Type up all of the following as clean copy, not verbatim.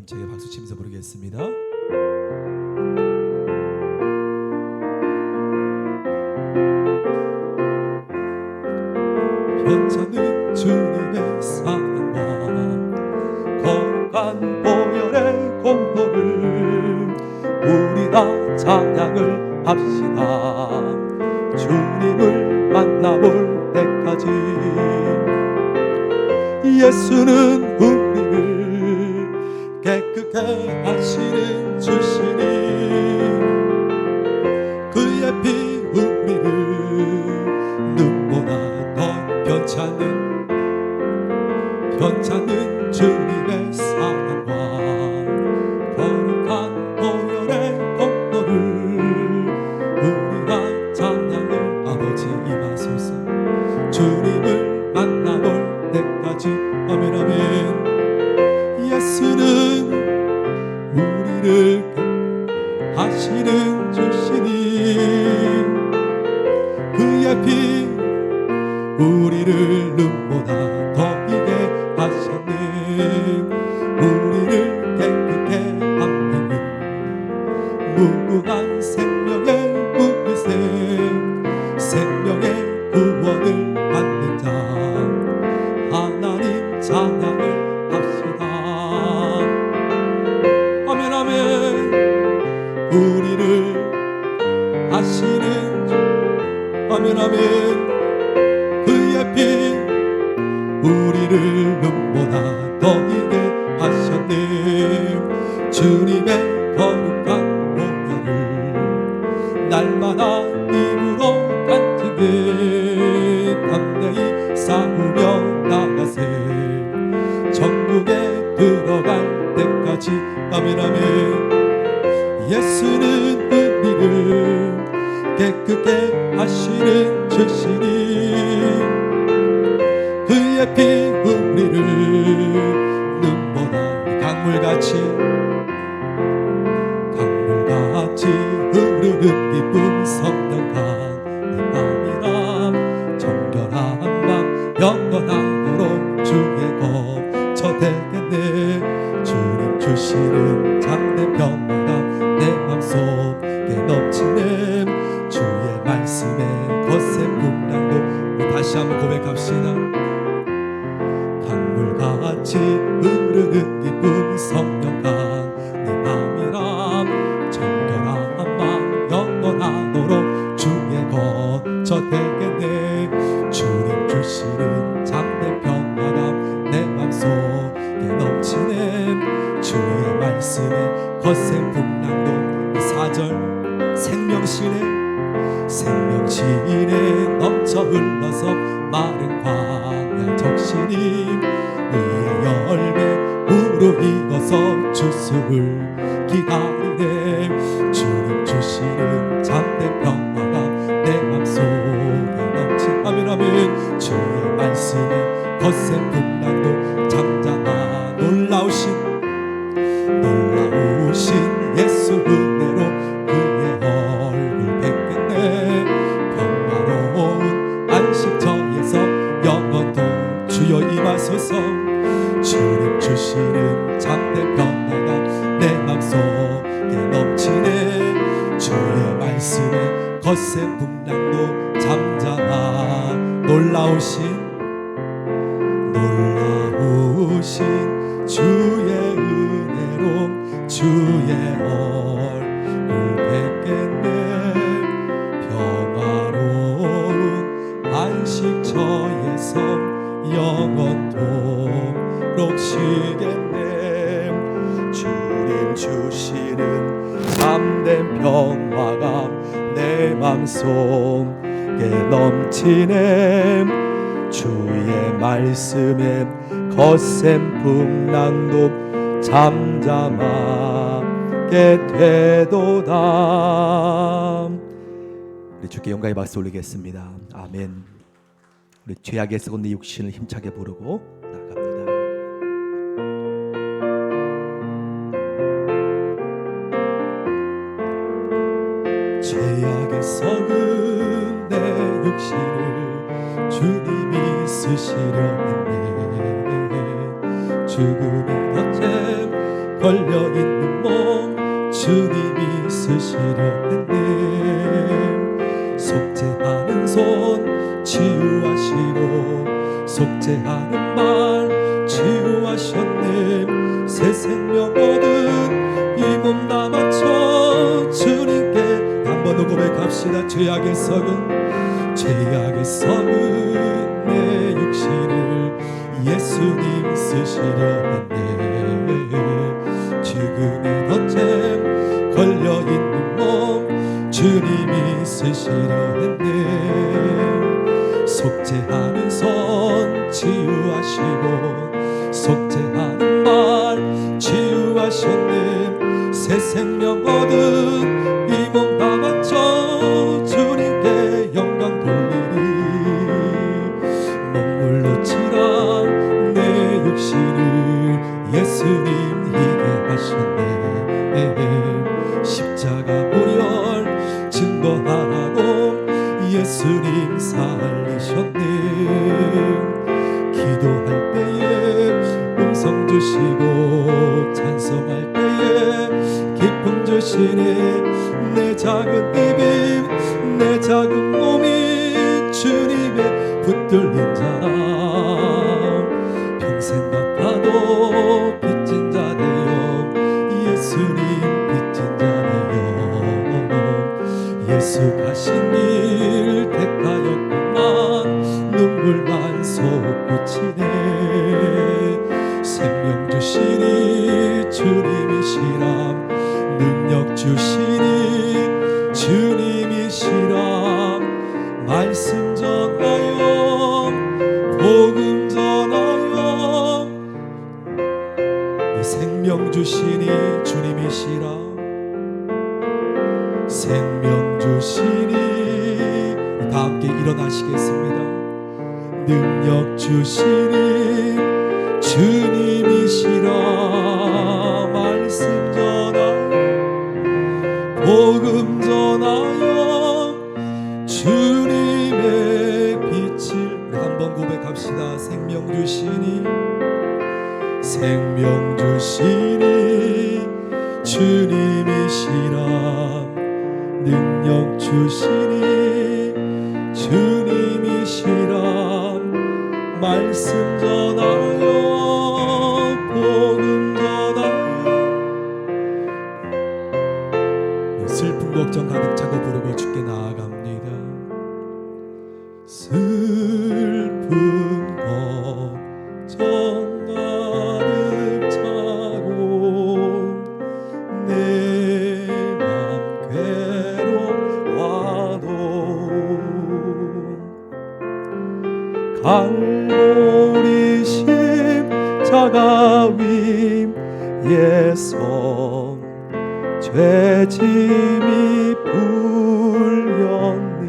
힘차게 박수 치면서 부르겠습니다. 편찮은 주님의 사랑과 거룩한 보혈의 공로를 우리 다 찬양을 합시다. 주님을 만나볼 때까지 예수는 우리를 깨끗게 하시는 주시니 그의 피 우리를 눈보다 더 편찮은 주님의 사랑과 거룩한 보혈의 공로를 우리가 찬양을 아버지 임하소서. 주님을 만나볼 때까지 아멘 아멘. 예수는 우리를 하시는 주시니 그의 피 우리를 눈보다 더 이게 하셨네. 우리를 깨끗게 하는 무궁한 생명의 우리생 생명의 구원을 받는 자 하나님 찬양을 합시다. 아멘 아멘. 우리를 하시는 주 아멘 아멘. 그의 피 우리를 눈보다 더 이게 하셨네. 주님의 거룩한 보혈을 날마다 입으로 간증해 담대히 싸우며 나가세. 천국에 들어갈 때까지 아멘 아멘. 예수는 우리를 깨끗게 하시는 주시니 그의 피 우리를 눈보다 강물같이 흐르는 기쁜 성령강 내 맘이라 정결한 맘 영원하도록 주의 거처 되겠네. 주님 주시는 참된 평화가 내 맘속에 넘치네. 주의 말씀에 거센 분량도 다시 한번 고백합시다. 강물같이 흐르는 기쁜 성령강 내 맘이라 정결한 맘 영원하도록 주의 거처 되겠네. 주님 주시는 참된 평화가 내 맘속에 넘치네. 주의 말씀에 거센 분량도 4절 생명실에 넘쳐 흘러서 마른 광야 적시니 의의 열매 무르익어서 주수를 기다리네. 주님 주시는 참된 평화가 내 맘속에 넘치 아멘 아멘. 주의 말씀에 거센 분량도 잠잠하 놀라우신 예수 은혜로 그의 얼굴 뵙겠네. 평화로운 안식처에서 영원토 주여 임하소서. 주님 주시는 참된 평화가 내 맘속에 넘치네. 주의 말씀에 거센 분량도 잠잠하 놀라우신 주의 은혜로 주의 얼굴 뵙겠네. 평화로운 안식처에서 영원토록 쉬겠네. 주님 주시는 참된 평화가 내 맘속에 넘치네. 주의 말씀에 거센 풍랑도 잠잠하게 되도다. 우리 주께 영광의 박수 올리겠습니다. 아멘. 우리 죄악에서 온 내 육신을 힘차게 부르고 나갑니다. 죄악에 썩은 내 육신을 주님이 쓰시려 했네. 죽음의 덫에 걸려있는 몸 주님이 쓰시려 했네. 속죄하는 손 치유하시고 속죄하는 말 치유하셨네. 새 생명 얻은 이 몸 다 바쳐 주님께 한번 더 고백합시다. 죄악에 썩은 내 육신을 예수님 쓰시려 했네. 죽음의 덫에 걸려있는 몸 주님이 쓰시려 했네. 속죄하는 손 치유하시고 속죄하는 말 치유하셨네. 새 생명 얻은 이 몸 다 바쳐 주님께 영광 돌리리. 목물로 칠한 내 육신을 예수님 희게 하셨네. 십자가 보혈 증거하라고 예수님 살리셨네. 기도할 때에 음성 주시고 찬송할 때에 기쁨 주시네. 내 작은 입임 내 작은 몸이 주님의 붙들린 자라. 평생 같아도 빚진 자 되어 예수님 빚진 자 되어 예수 가신 길 택하였구만. 눈물만 솟구치네. 생명 주시니 주님이시라. 능력 주시니 주님이시라. 말씀 전하여 복음 전하여 생명 주시니 주님이시라. 생명 주시니 다 함께 일어나시겠습니다. 능력 주시니 주님이시라. 말씀 전하여 복음 전하여 주님의 빛을 한번 고백합시다. 생명 주시니 생명 주시니 주님이시라. 능력 주시니 주님이시라. 말씀 전하여 복음 전하여. 슬픈 걱정 가득 차고 부르고 주께 나아갑니다. 슬픈 걱정 가득 차고 내 맘 괴로워도 갈보리 십자가 위에서 죄짐이 풀렸네.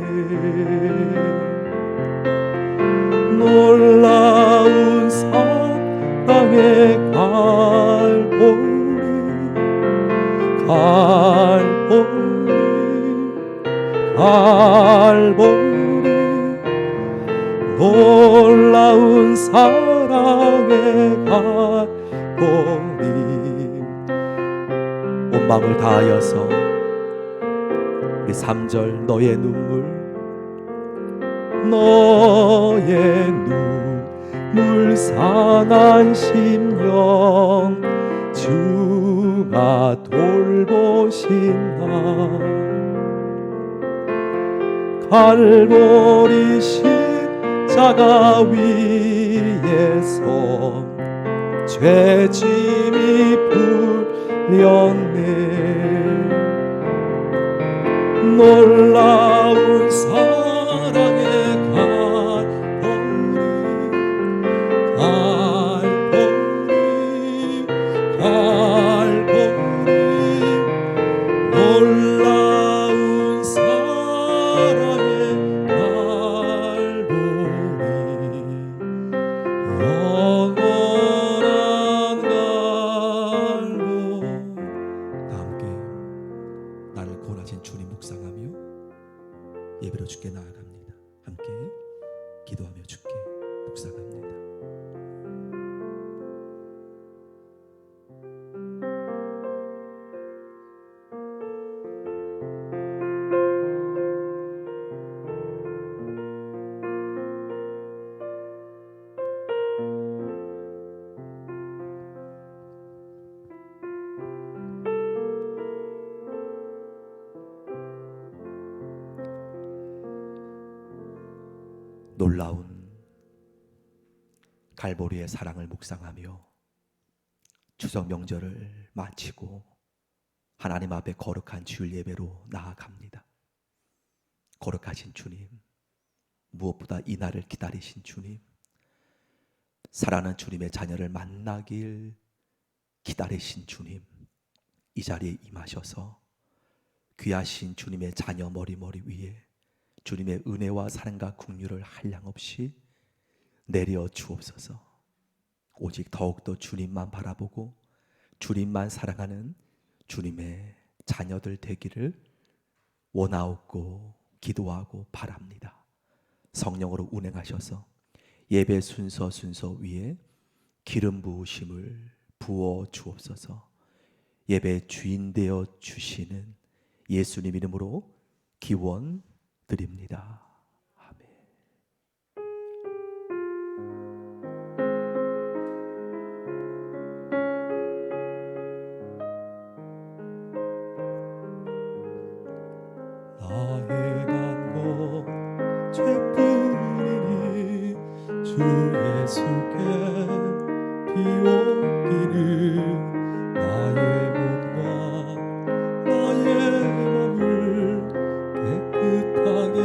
놀라운 사랑의 갈보리 놀라운 사랑의 갈보리. 온 마음을 다하여서 우리 3절 너의 눈물 상한 심령 주가 돌보신다. 갈보리 십자가 위에서 죄짐이 풀렸네. 놀라운 사랑의 갈보리 놀라운 사랑의 갈보리 영원한 갈보. 다 함께 나를 구원하신 주님 묵상하며 예배로 주께 나아갑니다. 함께 놀라운 갈보리의 사랑을 묵상하며 추석 명절을 마치고 하나님 앞에 거룩한 주일 예배로 나아갑니다. 거룩하신 주님, 무엇보다 이 날을 기다리신 주님, 사랑하는 주님의 자녀를 만나길 기다리신 주님, 이 자리에 임하셔서 귀하신 주님의 자녀 머리 위에 주님의 은혜와 사랑과 긍휼을 한량없이 내려 주옵소서. 오직 더욱더 주님만 바라보고 주님만 사랑하는 주님의 자녀들 되기를 원하옵고 기도하고 바랍니다. 성령으로 운행하셔서 예배 순서 위에 기름 부으심을 부어 주옵소서. 예배 주인 되어 주시는 예수님 이름으로 기원 드립니다. 아멘. 나의 난것 죄뿐이니 주 예수께 비옵기를 나의 몸과 나의 맘을 깨끗하게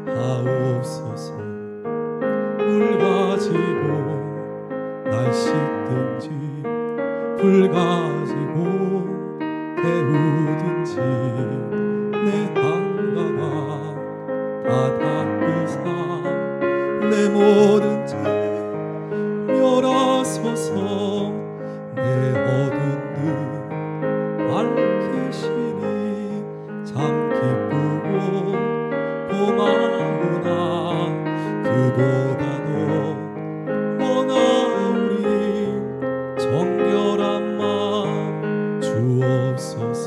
하옵소서. 물 가지고 날 씻든지 불 가지고 태우든지 내 한가마 다 닦으사 내 모든 죄 멸하소서. 내 어두운 눈 밝히시니 참 기쁘고 고마우나 그보다도 원하오니 정결한 마음 주옵소서.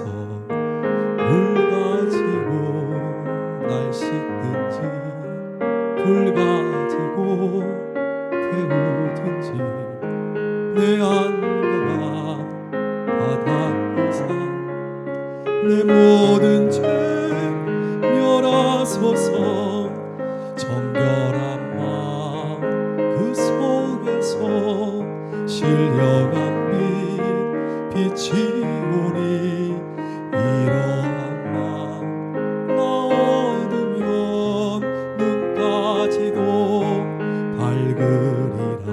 물 가지고 날 씻든지 불 가지고 태우든지 내 안가가 다 닦으사 내 모든 죄 멸하소서. 정결한 마음 그 속에서 신령한 빛 빛이 오니 이러한 마음 나 얻으면 눈까지도 밝으리라.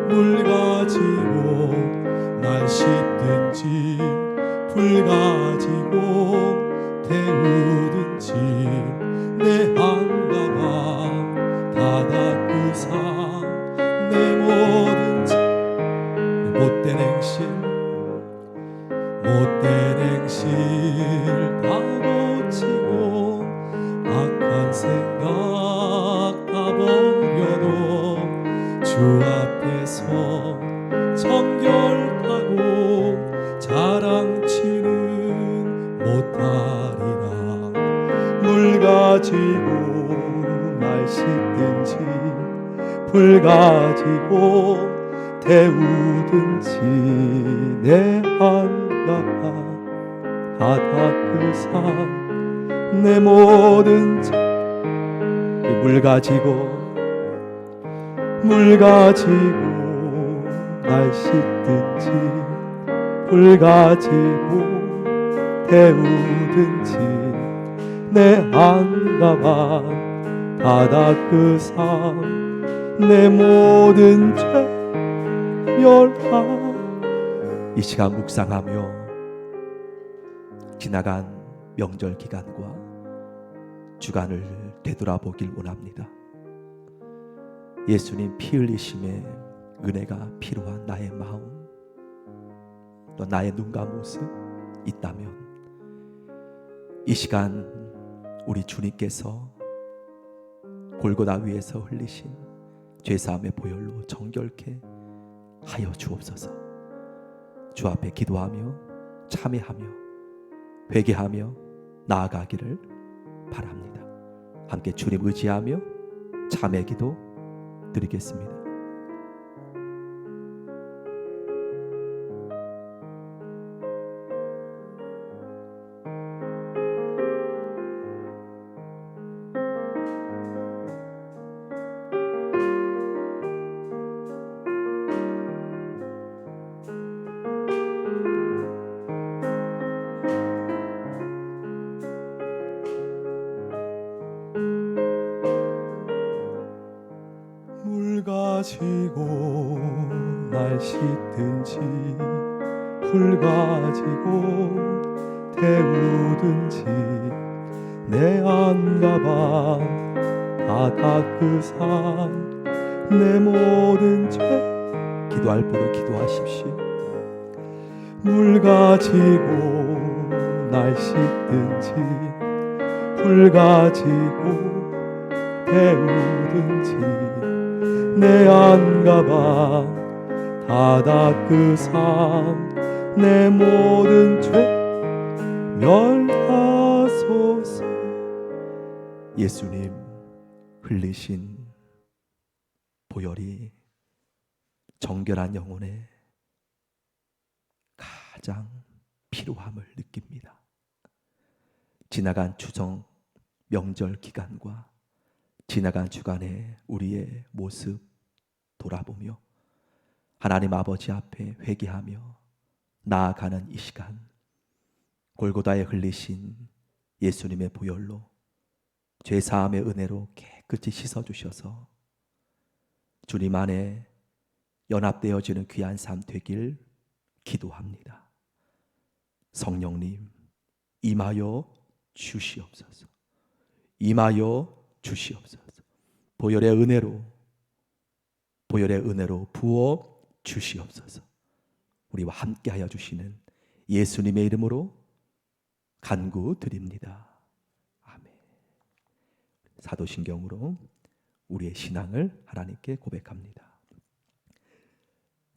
물 가지고 날 씻든지 불 가지고 태우든지 내 한가마 다 닦으사 내 모든 죄 못된 행실 다 고치고 악한 생각 다 버려도 주 앞에서 정결하고 자랑치는 못하리라. 물 가지고 날 씻든지 불 가지고 태우든지 내 한가마 다 닦으사 내 모든 죄 물 가지고 날 씻든지 불 가지고 태우든지 내 한가마 다 닦으사 내 모든 죄 멸하. 이 시간 묵상하며 지나간 명절 기간과 주간을 되돌아보길 원합니다. 예수님 피 흘리심의 은혜가 필요한 나의 마음, 또 나의 눈과 모습 있다면 이 시간 우리 주님께서 골고다 위에서 흘리신 죄사함의 보혈로 정결케 하여 주옵소서. 주 앞에 기도하며 참회하며 회개하며 나아가기를 바랍니다. 함께 주님 의지하며 참회 기도 드리겠습니다. 씻든지 풀 가지고 태우든지 내 안가방 다 닦으산 내 모든 죄 기도할 분은 기도하십시오. 물 가지고 날 씻든지 풀 가지고 태우든지 내 안가방 다 닦으산 내 모든 죄 멸하소서. 예수님 흘리신 보혈이 정결한 영혼에 가장 필요함을 느낍니다. 지나간 추석 명절 기간과 지나간 주간의 우리의 모습 돌아보며 하나님 아버지 앞에 회개하며 나아가는 이 시간, 골고다에 흘리신 예수님의 보혈로 죄사함의 은혜로 깨끗이 씻어주셔서 주님 안에 연합되어지는 귀한 삶 되길 기도합니다. 성령님 임하여 주시옵소서. 임하여 주시옵소서. 보혈의 은혜로 부어 주시옵소서. 우리와 함께하여 주시는 예수님의 이름으로 간구드립니다. 아멘. 사도신경으로 우리의 신앙을 하나님께 고백합니다.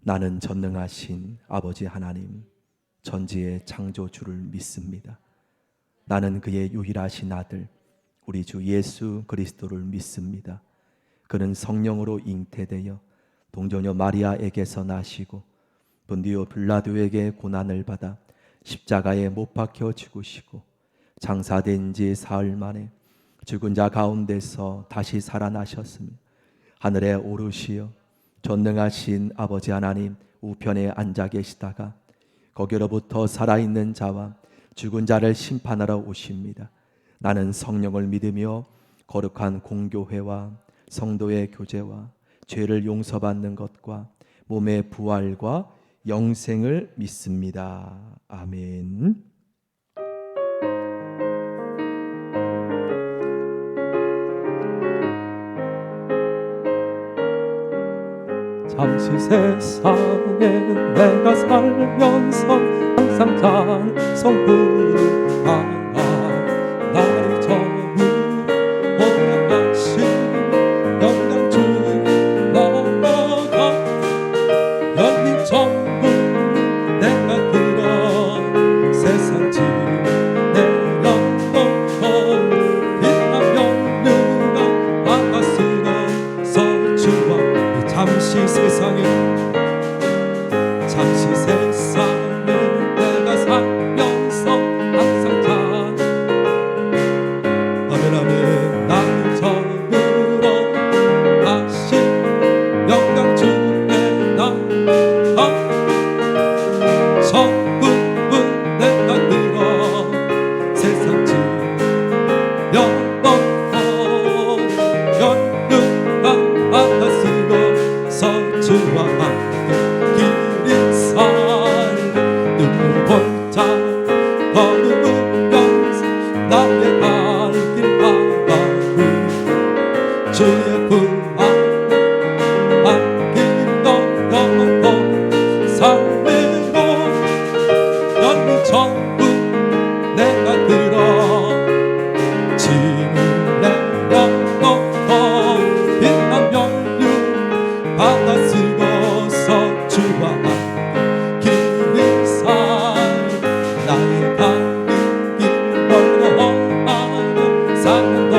나는 전능하신 아버지 하나님 전지의 창조주를 믿습니다. 나는 그의 유일하신 아들 우리 주 예수 그리스도를 믿습니다. 그는 성령으로 잉태되어 동정녀 마리아에게서 나시고 본디오 빌라도에게 고난을 받아 십자가에 못 박혀 죽으시고 장사된 지 사흘 만에 죽은 자 가운데서 다시 살아나셨으며 하늘에 오르시어 전능하신 아버지 하나님 우편에 앉아 계시다가 거기로부터 살아있는 자와 죽은 자를 심판하러 오십니다. 나는 성령을 믿으며 거룩한 공교회와 성도의 교제와 죄를 용서받는 것과 몸의 부활과 영생을 믿습니다. 아멘. 잠시 세상에 내가 살면서 항상 찬송 부르다가 나를 처음 오락하신 영광 주에 넘어가 열린 천국 내가 들어 세상 지내려놓고 빛나며 누가 바다 쓰러서 주와 잠시 세상에 내가 살면서 항상 찬 아멘 나를 처음으로 하신 영광 주에 나가 천국은 내가 들어 세상 지려놓고 연륜한 바다 쓰러서 주와 함께 길이 살리 눈물 볼자 걸으면서 나의 갈 길 가다구 주의 품 안에 안길 넘어놓고 삶으로 열린 천국 내가 들어 짐을 내려놓고 빛난 연륜 바다 쓰고서 주와 함께 길을 살 나의 가는 길 멀어 험하고 사랑도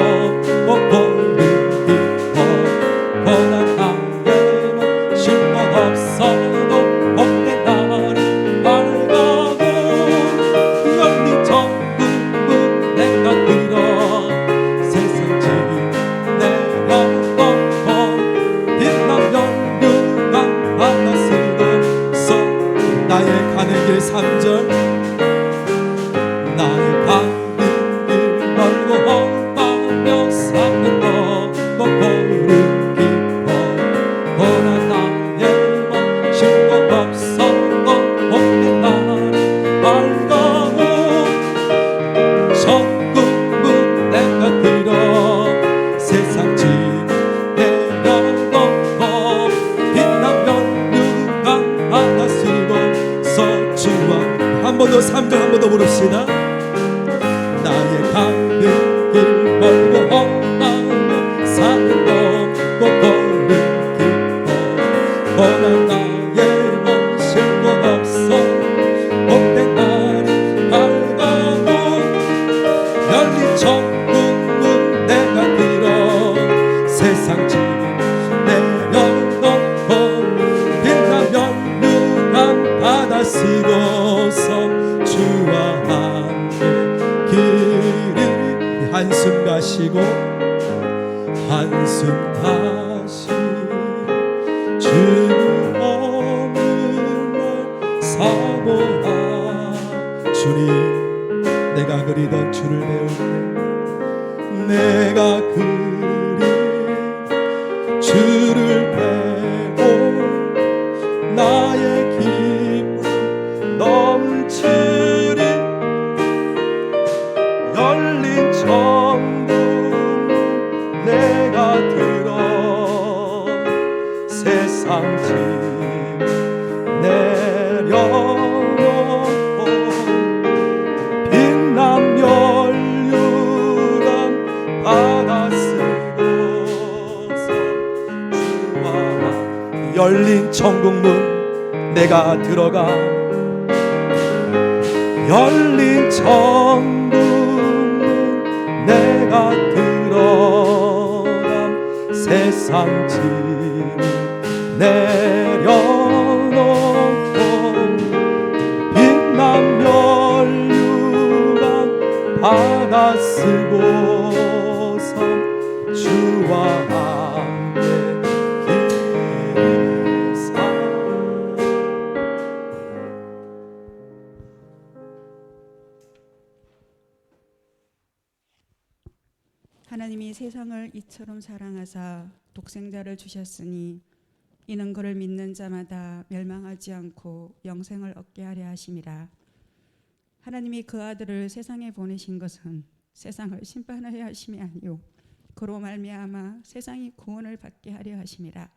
못 고르기고 고난 나에만 쉴 것 없어도 복된 날이 밝아고 열린 천국은 내가 들어 세상 지내려놓고 빛난 연륜한 바다 쓰고 주와 한 번 더 3절 한 번 더 부릅시다. 나의 가는 길 멀고 험하며 산을 넘고 걸음 깊어 뻔한 나의 몸 쉴 곳 없어 복된 날이 밝아오 열린 천국문 내가 들어 세상 짐 내려놓고 빛나 면류한 바다 쓰고서 주와 함께 길이 한숨 가시고 한숨 다시 주 없는 날 사모하 주님 내가 그리던 주를 배울 때 내가 그린 주를 배고 나의 기쁨 넘치리 열린 천국 내가 들어 세상 짐 내려놓고 빛난 멸류관 바다 쓰고서 주와 열린 천국문 내가 들어가 열린 천국문 내가 들어가 세상 짐 내려놓고 빛난 멸류관 바다 쓰고서 주와 함께 길을 사 하나님이 세상을 이처럼 사랑하사 독생자를 주셨으니 이는 그를 믿는 자마다 멸망하지 않고 영생을 얻게 하려 하심이라. 하나님이 그 아들을 세상에 보내신 것은 세상을 심판하려 하심이 아니요 그로 말미암아 세상이 구원을 받게 하려 하심이라.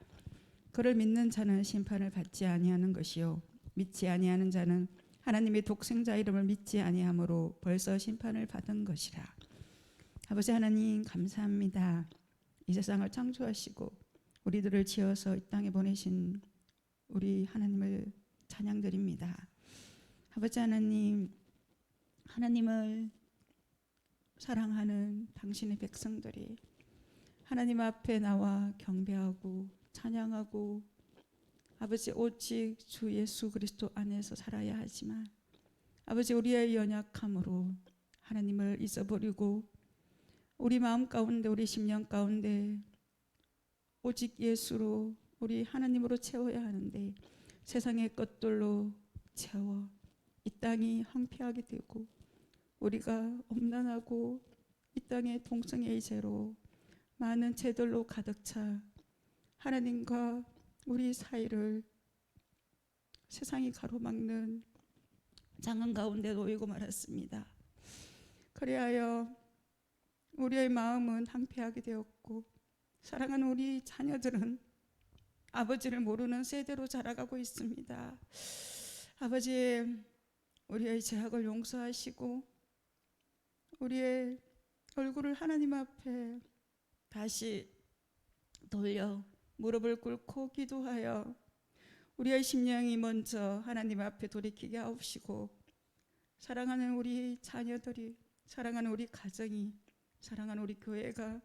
그를 믿는 자는 심판을 받지 아니하는 것이요 믿지 아니하는 자는 하나님의 독생자 이름을 믿지 아니하므로 벌써 심판을 받은 것이라. 아버지 하나님 감사합니다. 이 세상을 창조하시고 우리들을 지어서 이 땅에 보내신 우리 하나님을 찬양드립니다. 아버지 하나님, 하나님을 사랑하는 당신의 백성들이 하나님 앞에 나와 경배하고 찬양하고 아버지 오직 주 예수 그리스도 안에서 살아야 하지만 아버지 우리의 연약함으로 하나님을 잊어버리고 우리 마음 가운데 우리 심령 가운데 오직 예수로 우리 하나님으로 채워야 하는데 세상의 것들로 채워 이 땅이 황폐하게 되고 우리가 엄난하고 이 땅의 동성애의 죄로 많은 죄들로 가득 차 하나님과 우리 사이를 세상이 가로막는 장은 가운데 놓이고 말았습니다. 그리하여 우리의 마음은 황폐하게 되었고 사랑하는 우리 자녀들은 아버지를 모르는 세대로 자라가고 있습니다. 아버지 우리의 죄악을 용서하시고 우리의 얼굴을 하나님 앞에 다시 돌려 무릎을 꿇고 기도하여 우리의 심령이 먼저 하나님 앞에 돌이키게 하옵시고 사랑하는 우리 자녀들이 사랑하는 우리 가정이 사랑하는 우리 교회가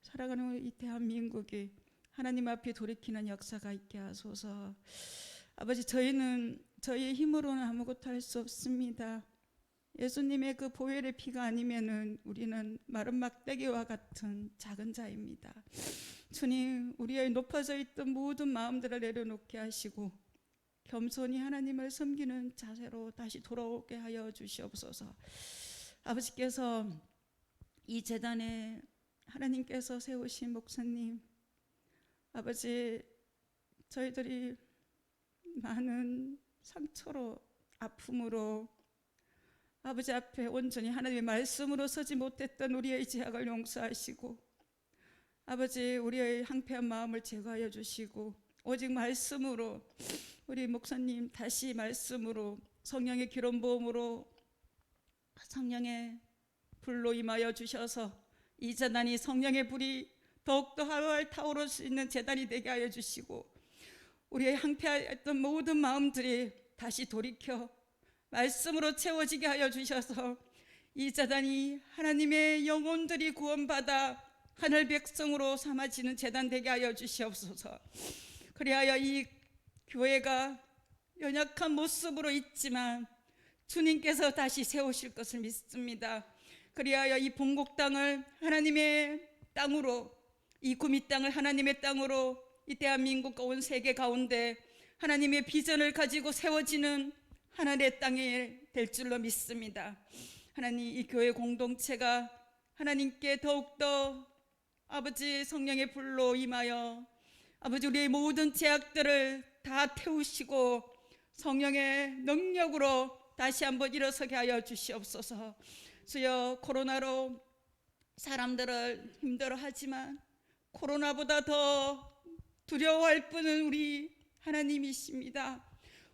사랑하는 우리 이 대한민국이 하나님 앞에 돌이키는 역사가 있게 하소서. 아버지 저희는 저희의 힘으로는 아무것도 할 수 없습니다. 예수님의 그 보혈의 피가 아니면은 우리는 마른 막대기와 같은 작은 자입니다. 주님 우리의 높아져 있던 모든 마음들을 내려놓게 하시고 겸손히 하나님을 섬기는 자세로 다시 돌아오게 하여 주시옵소서. 아버지께서 이 재단에 하나님께서 세우신 목사님 아버지 저희들이 많은 상처로 아픔으로 아버지 앞에 온전히 하나님의 말씀으로 서지 못했던 우리의 죄악을 용서하시고 아버지 우리의 황폐한 마음을 제거하여 주시고 오직 말씀으로 우리 목사님 다시 말씀으로 성령의 기름 부음으로 성령의 불로 임하여 주셔서 이 제단이 성령의 불이 더욱더 활활 타오를 수 있는 제단이 되게 하여 주시고, 우리의 항폐했던 모든 마음들이 다시 돌이켜 말씀으로 채워지게 하여 주셔서 이 제단이 하나님의 영혼들이 구원받아 하늘 백성으로 삼아지는 제단 되게 하여 주시옵소서. 그리하여 이 교회가 연약한 모습으로 있지만 주님께서 다시 세우실 것을 믿습니다. 그리하여 이 본국 땅을 하나님의 땅으로, 이 구미 땅을 하나님의 땅으로, 이 대한민국과 온 세계 가운데 하나님의 비전을 가지고 세워지는 하늘의 땅이 될 줄로 믿습니다. 하나님, 이 교회 공동체가 하나님께 더욱더 아버지 성령의 불로 임하여 아버지 우리의 모든 죄악들을 다 태우시고 성령의 능력으로 다시 한번 일어서게 하여 주시옵소서. 주여, 코로나로 사람들을 힘들어하지만 코로나보다 더 두려워할 분은 우리 하나님이십니다.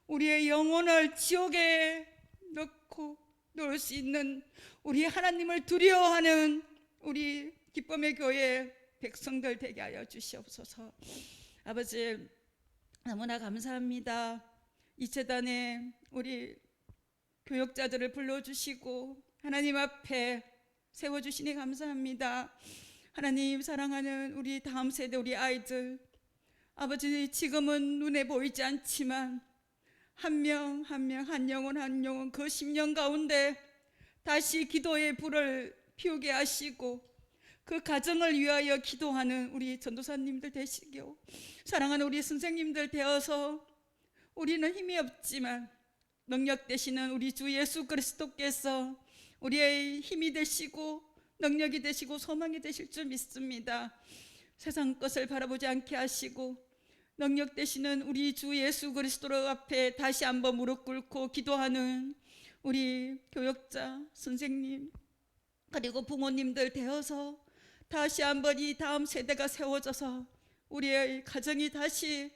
우리의 영혼을 지옥에 넣고 놓을 수 있는 우리 하나님을 두려워하는 우리 기쁨의 교회 백성들 되게 하여 주시옵소서. 아버지, 너무나 감사합니다. 이 재단에 우리 교역자들을 불러주시고 하나님 앞에 세워주시니 감사합니다. 하나님, 사랑하는 우리 다음 세대 우리 아이들, 아버지, 지금은 눈에 보이지 않지만 한 명 한 명, 한 영혼 한 영혼 그 10년 가운데 다시 기도의 불을 피우게 하시고 그 가정을 위하여 기도하는 우리 전도사님들 되시고, 사랑하는 우리 선생님들 되어서 우리는 힘이 없지만 능력 되시는 우리 주 예수 그리스도께서 우리의 힘이 되시고 능력이 되시고 소망이 되실 줄 믿습니다. 세상 것을 바라보지 않게 하시고 능력 되시는 우리 주 예수 그리스도 앞에 다시 한번 무릎 꿇고 기도하는 우리 교역자, 선생님, 그리고 부모님들 되어서 다시 한번 이 다음 세대가 세워져서 우리의 가정이 다시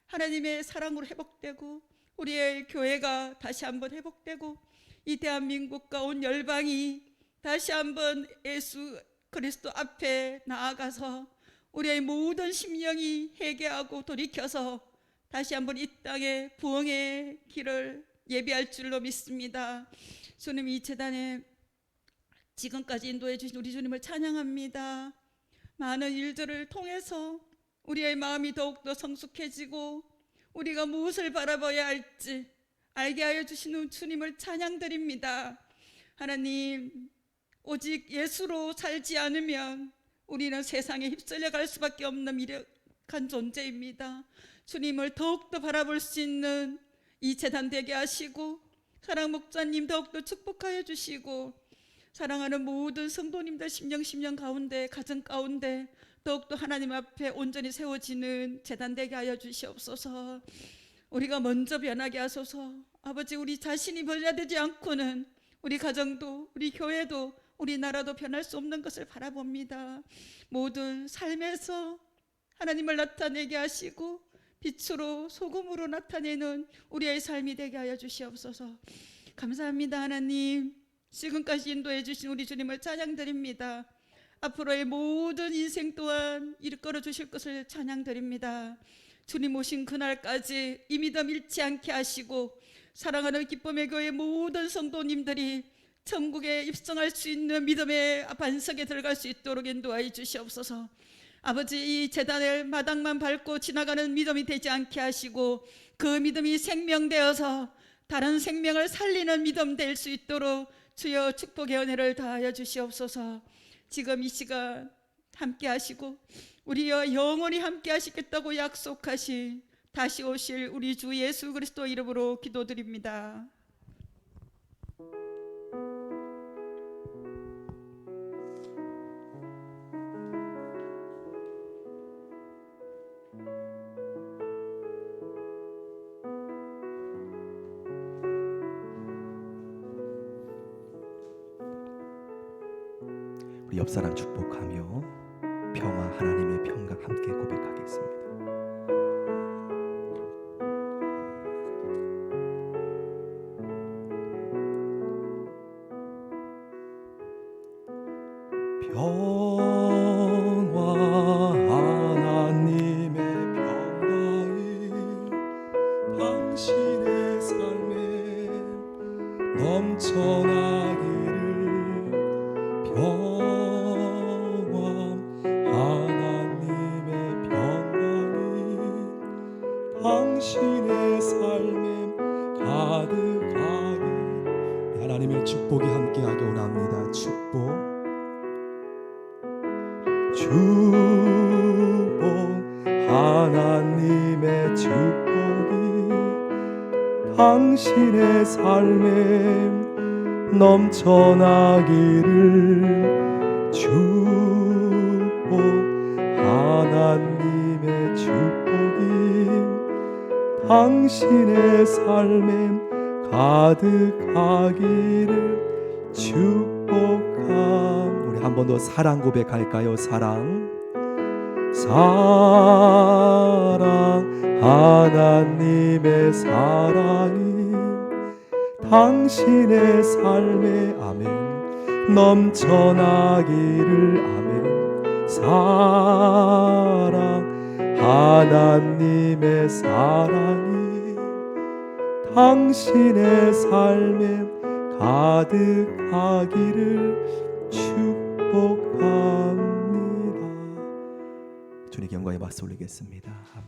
하나님의 사랑으로 회복되고 우리의 교회가 다시 한번 회복되고 이 대한민국과 온 열방이 다시 한번 예수 그리스도 앞에 나아가서 우리의 모든 심령이 회개하고 돌이켜서 다시 한번 이 땅에 부흥의 길을 예비할 줄로 믿습니다. 주님, 이 재단에 지금까지 인도해 주신 우리 주님을 찬양합니다. 많은 일들을 통해서 우리의 마음이 더욱더 성숙해지고 우리가 무엇을 바라봐야 할지 알게 하여 주시는 주님을 찬양드립니다. 하나님, 오직 예수로 살지 않으면 우리는 세상에 휩쓸려 갈 수밖에 없는 미력한 존재입니다. 주님을 더욱더 바라볼 수 있는 이 재단 되게 하시고 사랑 목사님 더욱더 축복하여 주시고 사랑하는 모든 성도님들 심령 가운데, 가정 가운데 더욱더 하나님 앞에 온전히 세워지는 재단 되게 하여 주시옵소서. 우리가 먼저 변하게 하소서. 아버지, 우리 자신이 변화되지 않고는 우리 가정도 우리 교회도 우리나라도 변할 수 없는 것을 바라봅니다. 모든 삶에서 하나님을 나타내게 하시고 빛으로 소금으로 나타내는 우리의 삶이 되게 하여 주시옵소서. 감사합니다. 하나님, 지금까지 인도해 주신 우리 주님을 찬양드립니다. 앞으로의 모든 인생 또한 이끌어 주실 것을 찬양드립니다. 주님 오신 그날까지 이 믿음 잃지 않게 하시고 사랑하는 기쁨의 교회 모든 성도님들이 천국에 입성할 수 있는 믿음의 반석에 들어갈 수 있도록 인도하여 주시옵소서. 아버지, 이 재단을 마당만 밟고 지나가는 믿음이 되지 않게 하시고 그 믿음이 생명되어서 다른 생명을 살리는 믿음 될 수 있도록 주여 축복의 은혜를 다하여 주시옵소서. 지금 이 시간 함께 하시고 우리와 영원히 함께 하시겠다고 약속하신 다시 오실 우리 주 예수 그리스도 이름으로 기도드립니다. 우리 옆사람 축복하며 평화, 하나님의 평강 함께 고백하겠습니다. 평화 하나님의 평강이 당신의 삶에 넘쳐나기를 평화 하나님의 평강이 당신의 삶에 가득하기 하나님의 축복이 함께하기 원합니다. 축복 하나님의 축복이 당신의 삶에 넘쳐나기를 축복 하나님의 축복이 당신의 삶에 가득하기를 축복합니다. 우리 한 번 더 사랑 고백할까요? 사랑 하나님의 사랑이 당신의 삶에 아멘 넘쳐나기를 아멘 사랑 하나님의 사랑이 당신의 삶에 가득하기를 축복합니다. 주님께 영광의 박수 올리겠습니다. 아멘.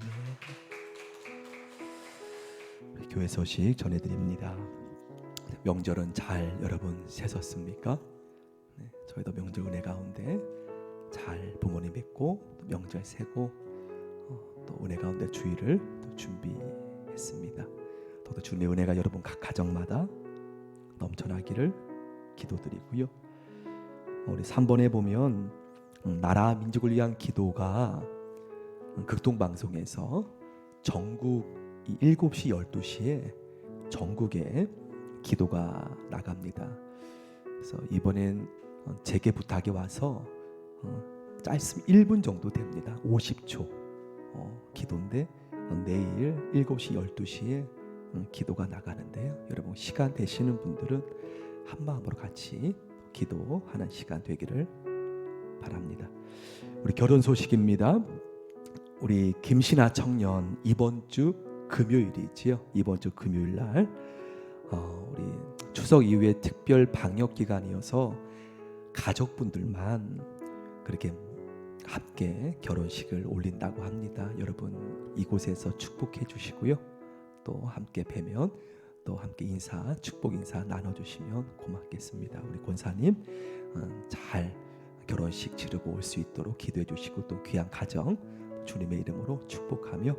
교회 소식 전해드립니다. 명절은 잘 여러분 세셨습니까? 네, 저희도 명절 은혜 가운데 잘 부모님 뵙고 또 명절 세고 또 은혜 가운데 주일을 또 준비했습니다. 또 주님의 은혜가 여러분 각 가정마다 넘쳐나기를 기도드리고요. 우리 3번에 보면 나라 민족을 위한 기도가 극동방송에서 전국 7시 12시에 전국에 기도가 나갑니다. 그래서 이번엔 제게 부탁이 와서 짧으면 1분 정도 됩니다. 50초 기도인데 내일 7시 12시에 기도가 나가는데요. 여러분 시간 되시는 분들은 한마음으로 같이 기도하는 시간 되기를 바랍니다. 우리 결혼 소식입니다. 우리 김신아 청년 이번 주 금요일이지요. 이번 주 금요일 날 우리 추석 이후에 특별 방역 기간이어서 가족분들만 그렇게 함께 결혼식을 올린다고 합니다. 여러분 이곳에서 축복해 주시고요. 또 함께 뵈면 또 함께 인사 축복 인사 나눠주시면 고맙겠습니다. 우리 권사님 잘 결혼식 치르고 올 수 있도록 기도해 주시고 또 귀한 가정 주님의 이름으로 축복하며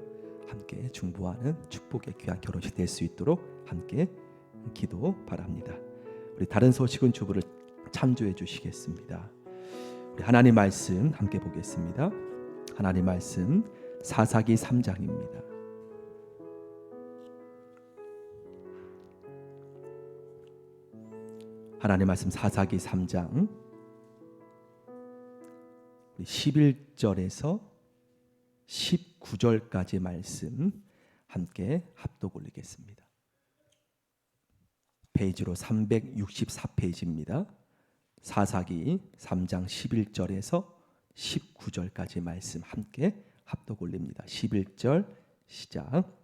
함께 중보하는 축복의 귀한 결혼식 될 수 있도록 함께 기도 바랍니다. 우리 다른 소식은 주부를 참조해 주시겠습니다. 우리 하나님 말씀 함께 보겠습니다. 하나님 말씀 사사기 3장입니다. 하나님 말씀 사사기 3장 11절에서 19절까지 말씀 함께 합독 올리겠습니다. 페이지로 364페이지입니다. 사사기 3장 11절에서 19절까지 말씀 함께 합독 올립니다. 11절 시작.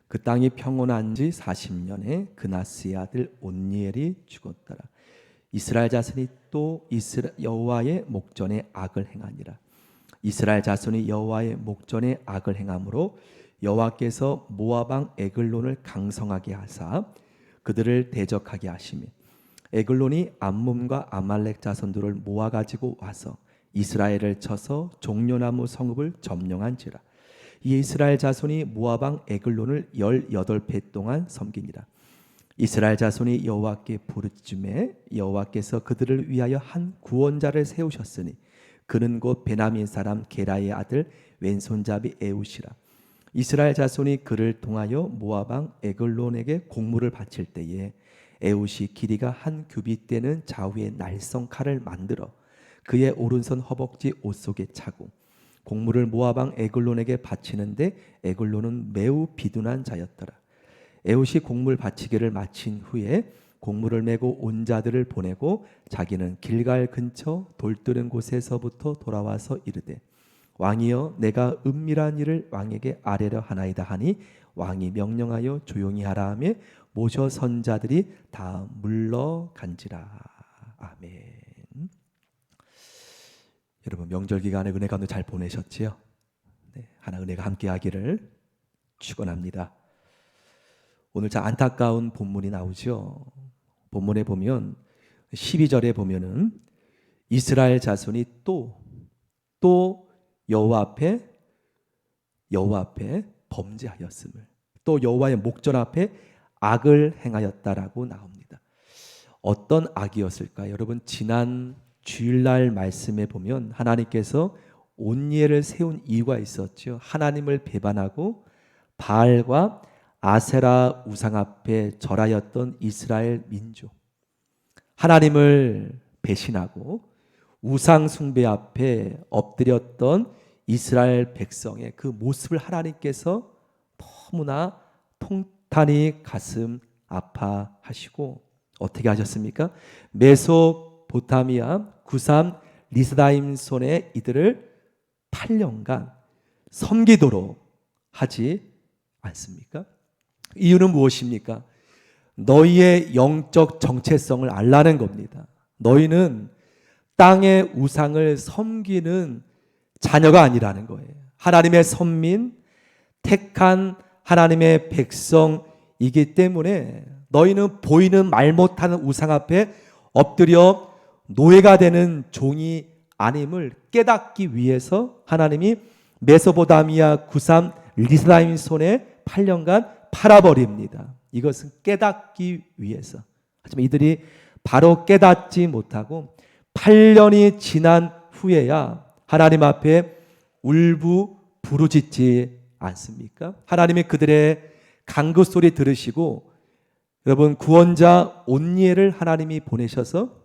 그 땅이 평온한 지 40년에 그나스의 아들 온니엘이 죽었더라. 이스라엘 자손이 또 여호와의 목전에 악을 행하니라. 이스라엘 자손이 여호와의 목전에 악을 행함으로 여호와께서 모압 왕 에글론을 강성하게 하사 그들을 대적하게 하시며 에글론이 암몬과 아말렉 자손들을 모아 가지고 와서 이스라엘을 쳐서 종려나무 성읍을 점령한지라. 이 이스라엘 자손이 모압 왕 에글론을 18배 동안 섬기니라. 이스라엘 자손이 여호와께 부르짖음에 여호와께서 그들을 위하여 한 구원자를 세우셨으니 그는 곧 베냐민 사람 게라의 아들 왼손잡이 에웃이라. 이스라엘 자손이 그를 통하여 모압 왕 에글론에게 공물을 바칠 때에 에웃이 길이가 한 규빗 되는 좌우의 날성 칼을 만들어 그의 오른손 허벅지 옷 속에 차고 공물을 모압 왕 에글론에게 바치는데 에글론은 매우 비둔한 자였더라. 에웃이 공물 바치기를 마친 후에 공무를 메고 온 자들을 보내고 자기는 길갈 근처 돌뜨는 곳에서부터 돌아와서 이르되 왕이여 내가 은밀한 일을 왕에게 아뢰려 하나이다 하니 왕이 명령하여 조용히 하라 하며 모셔 선자들이 다 물러간지라. 아멘. 여러분 명절 기간에 은혜 가운데 잘 보내셨지요? 네, 하나 은혜가 함께하기를 축원합니다. 오늘 참 안타까운 본문이 나오죠. 본문에 보면 12절에 보면은 이스라엘 자손이 또 여호와 앞에 범죄하였음을, 또 여호와의 목전 앞에 악을 행하였다라고 나옵니다. 어떤 악이었을까요? 여러분 지난 주일날 말씀에 보면 하나님께서 온니엘을 세운 이유가 있었죠. 하나님을 배반하고 바알과 아세라 우상 앞에 절하였던 이스라엘 민족, 하나님을 배신하고 우상 숭배 앞에 엎드렸던 이스라엘 백성의 그 모습을 하나님께서 너무나 통탄히 가슴 아파하시고 어떻게 하셨습니까? 메소포타미아 구삼 리스다임 손에 이들을 8년간 섬기도록 하지 않습니까? 이유는 무엇입니까? 너희의 영적 정체성을 알라는 겁니다. 너희는 땅의 우상을 섬기는 자녀가 아니라는 거예요. 하나님의 선민, 택한 하나님의 백성이기 때문에 너희는 보이는 말 못하는 우상 앞에 엎드려 노예가 되는 종이 아님을 깨닫기 위해서 하나님이 메소포타미아 구삼 리스다임 손에 8년간 팔아버립니다. 이것은 깨닫기 위해서. 하지만 이들이 바로 깨닫지 못하고 8년이 지난 후에야 하나님 앞에 울부부르짖지 않습니까? 하나님이 그들의 간구 소리 들으시고 여러분 구원자 온니엘을 하나님이 보내셔서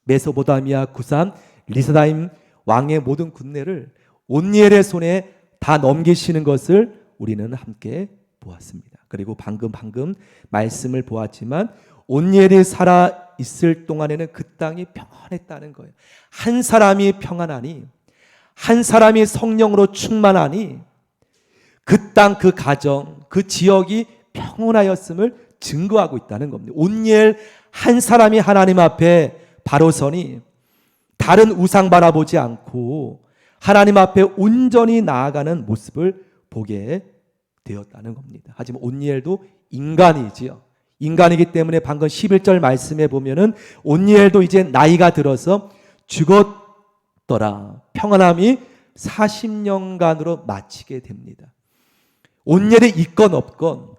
메소포타미아 구삼 리스다임 왕의 모든 군대를 온니엘의 손에 다 넘기시는 것을 우리는 함께 보았습니다. 그리고 방금 말씀을 보았지만 온니엘이 살아 있을 동안에는 그 땅이 평안했다는 거예요. 한 사람이 평안하니, 한 사람이 성령으로 충만하니 그 땅, 그 가정, 그 지역이 평온하였음을 증거하고 있다는 겁니다. 온니엘 한 사람이 하나님 앞에 바로 서니 다른 우상 바라보지 않고 하나님 앞에 온전히 나아가는 모습을 보게 되었다는 겁니다. 하지만 온니엘도 인간이지요. 인간이기 때문에 방금 11절 말씀에 보면은 온니엘도 이제 나이가 들어서 죽었더라. 평안함이 40년간으로 마치게 됩니다. 온니엘이 있건 없건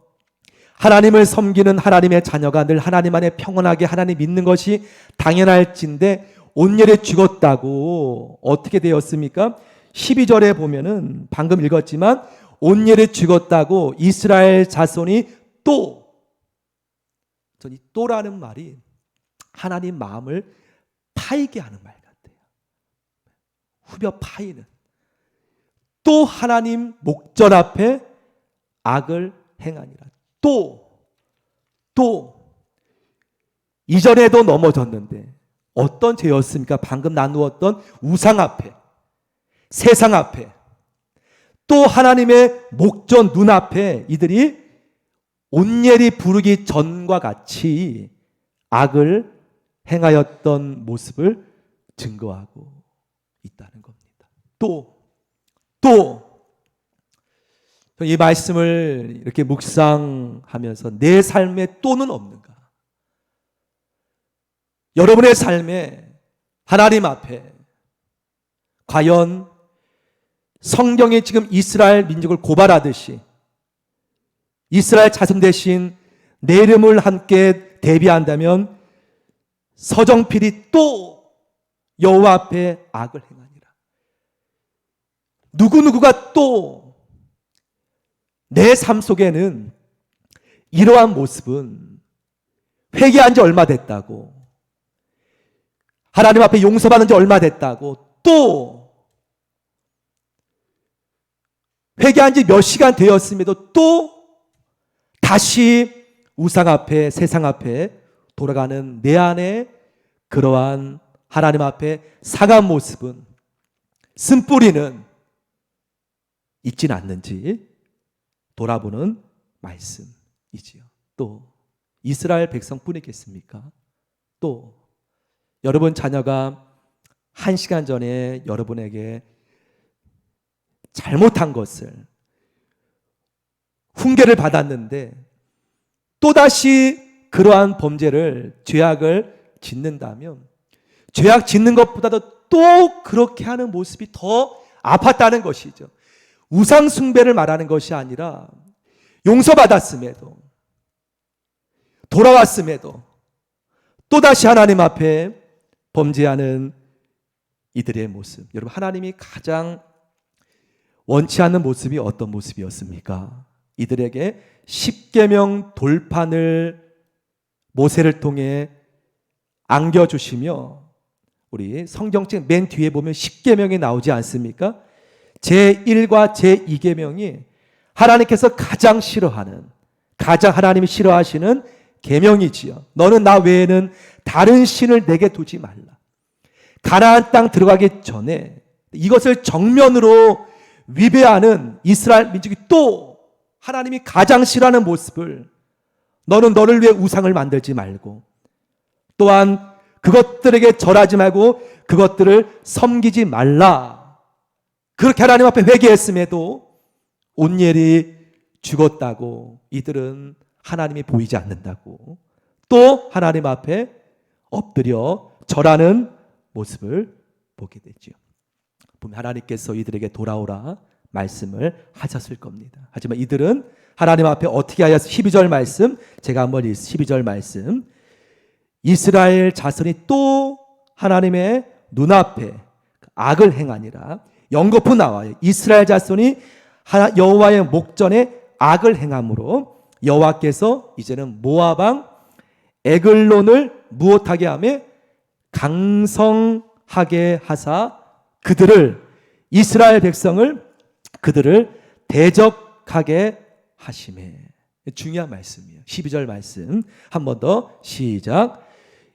하나님을 섬기는 하나님의 자녀가 늘 하나님 안에 평안하게 하나님 믿는 것이 당연할진데 온니엘이 죽었다고 어떻게 되었습니까? 12절에 보면은 방금 읽었지만 온니엘이 죽었다고 이스라엘 자손이 이 또라는 말이 하나님 마음을 파이게 하는 말 같아요. 후벼 파이는. 또 하나님 목전 앞에 악을 행하니라. 또 이전에도 넘어졌는데 어떤 죄였습니까? 방금 나누었던 우상 앞에, 세상 앞에, 또 하나님의 목전 눈앞에 이들이 온니엘이 부르기 전과 같이 악을 행하였던 모습을 증거하고 있다는 겁니다. 또 이 말씀을 이렇게 묵상하면서 내 삶에 또는 없는가? 여러분의 삶에 하나님 앞에 과연 성경이 지금 이스라엘 민족을 고발하듯이 이스라엘 자손 대신 내 이름을 함께 대비한다면 서정필이 또 여호와 앞에 악을 행하니라. 누구누구가 또 내 삶 속에는 이러한 모습은 회개한 지 얼마 됐다고, 하나님 앞에 용서받은 지 얼마 됐다고, 또 회개한 지 몇 시간 되었음에도 또 다시 우상 앞에, 세상 앞에 돌아가는 내 안에 그러한 하나님 앞에 상한 모습은, 쓴뿌리는 있진 않는지 돌아보는 말씀이지요. 또 이스라엘 백성뿐이겠습니까? 또 여러분 자녀가 1시간 전에 여러분에게 잘못한 것을, 훈계를 받았는데 또다시 그러한 범죄를, 죄악을 짓는다면 죄악 짓는 것보다도 또 그렇게 하는 모습이 더 아팠다는 것이죠. 우상 숭배를 말하는 것이 아니라 용서받았음에도, 돌아왔음에도 또다시 하나님 앞에 범죄하는 이들의 모습. 여러분, 하나님이 가장 원치 않는 모습이 어떤 모습이었습니까? 이들에게 십계명 돌판을 모세를 통해 안겨주시며, 우리 성경책 맨 뒤에 보면 십계명이 나오지 않습니까? 제1과 제2계명이 하나님께서 가장 싫어하는, 가장 하나님이 싫어하시는 계명이지요. 너는 나 외에는 다른 신을 내게 두지 말라. 가나안 땅 들어가기 전에 이것을 정면으로 위배하는 이스라엘 민족이 또 하나님이 가장 싫어하는 모습을, 너는 너를 위해 우상을 만들지 말고, 또한 그것들에게 절하지 말고 그것들을 섬기지 말라. 그렇게 하나님 앞에 회개했음에도 온니엘이 죽었다고 이들은 하나님이 보이지 않는다고 또 하나님 앞에 엎드려 절하는 모습을 보게 되죠. 보면 하나님께서 이들에게 돌아오라 말씀을 하셨을 겁니다. 하지만 이들은 하나님 앞에 어떻게 하였어? 12절 말씀, 제가 한번 12절 말씀, 이스라엘 자손이 또 하나님의 눈앞에 악을 행하니라. 연거푸 나와요. 이스라엘 자손이 여호와의 목전에 악을 행함으로 여호와께서 이제는 모압 왕 에글론을 무엇하게 하며 강성하게 하사 그들을, 이스라엘 백성을, 그들을 대적하게 하시매. 중요한 말씀이에요. 12절 말씀 한 번 더 시작.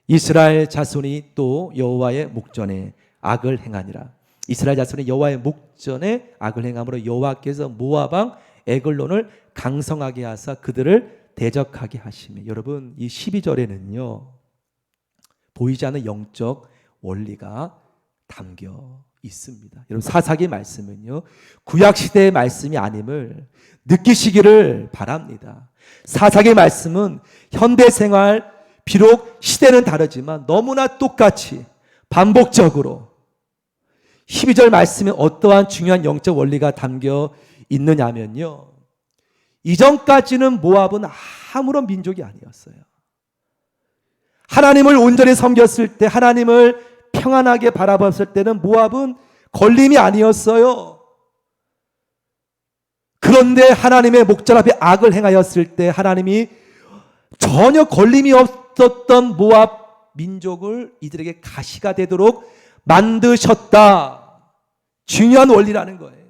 이스라엘 자손이 또 여호와의 목전에 악을 행하니라. 이스라엘 자손이 여호와의 목전에 악을 행함으로 여호와께서 모압 왕 에글론을 강성하게 하사 그들을 대적하게 하시며. 여러분, 이 12절에는요 보이지 않는 영적 원리가 담겨 있습니다. 여러분, 사사기 말씀은요 구약 시대의 말씀이 아님을 느끼시기를 바랍니다. 사사기 말씀은 현대 생활, 비록 시대는 다르지만 너무나 똑같이 반복적으로 12절 말씀에 어떠한 중요한 영적 원리가 담겨 있느냐면요, 이전까지는 모압은 아무런 민족이 아니었어요. 하나님을 온전히 섬겼을 때, 하나님을 평안하게 바라봤을 때는 모압은 걸림이 아니었어요. 그런데 하나님의 목전 앞에 악을 행하였을 때 하나님이 전혀 걸림이 없었던 모압 민족을 이들에게 가시가 되도록 만드셨다. 중요한 원리라는 거예요.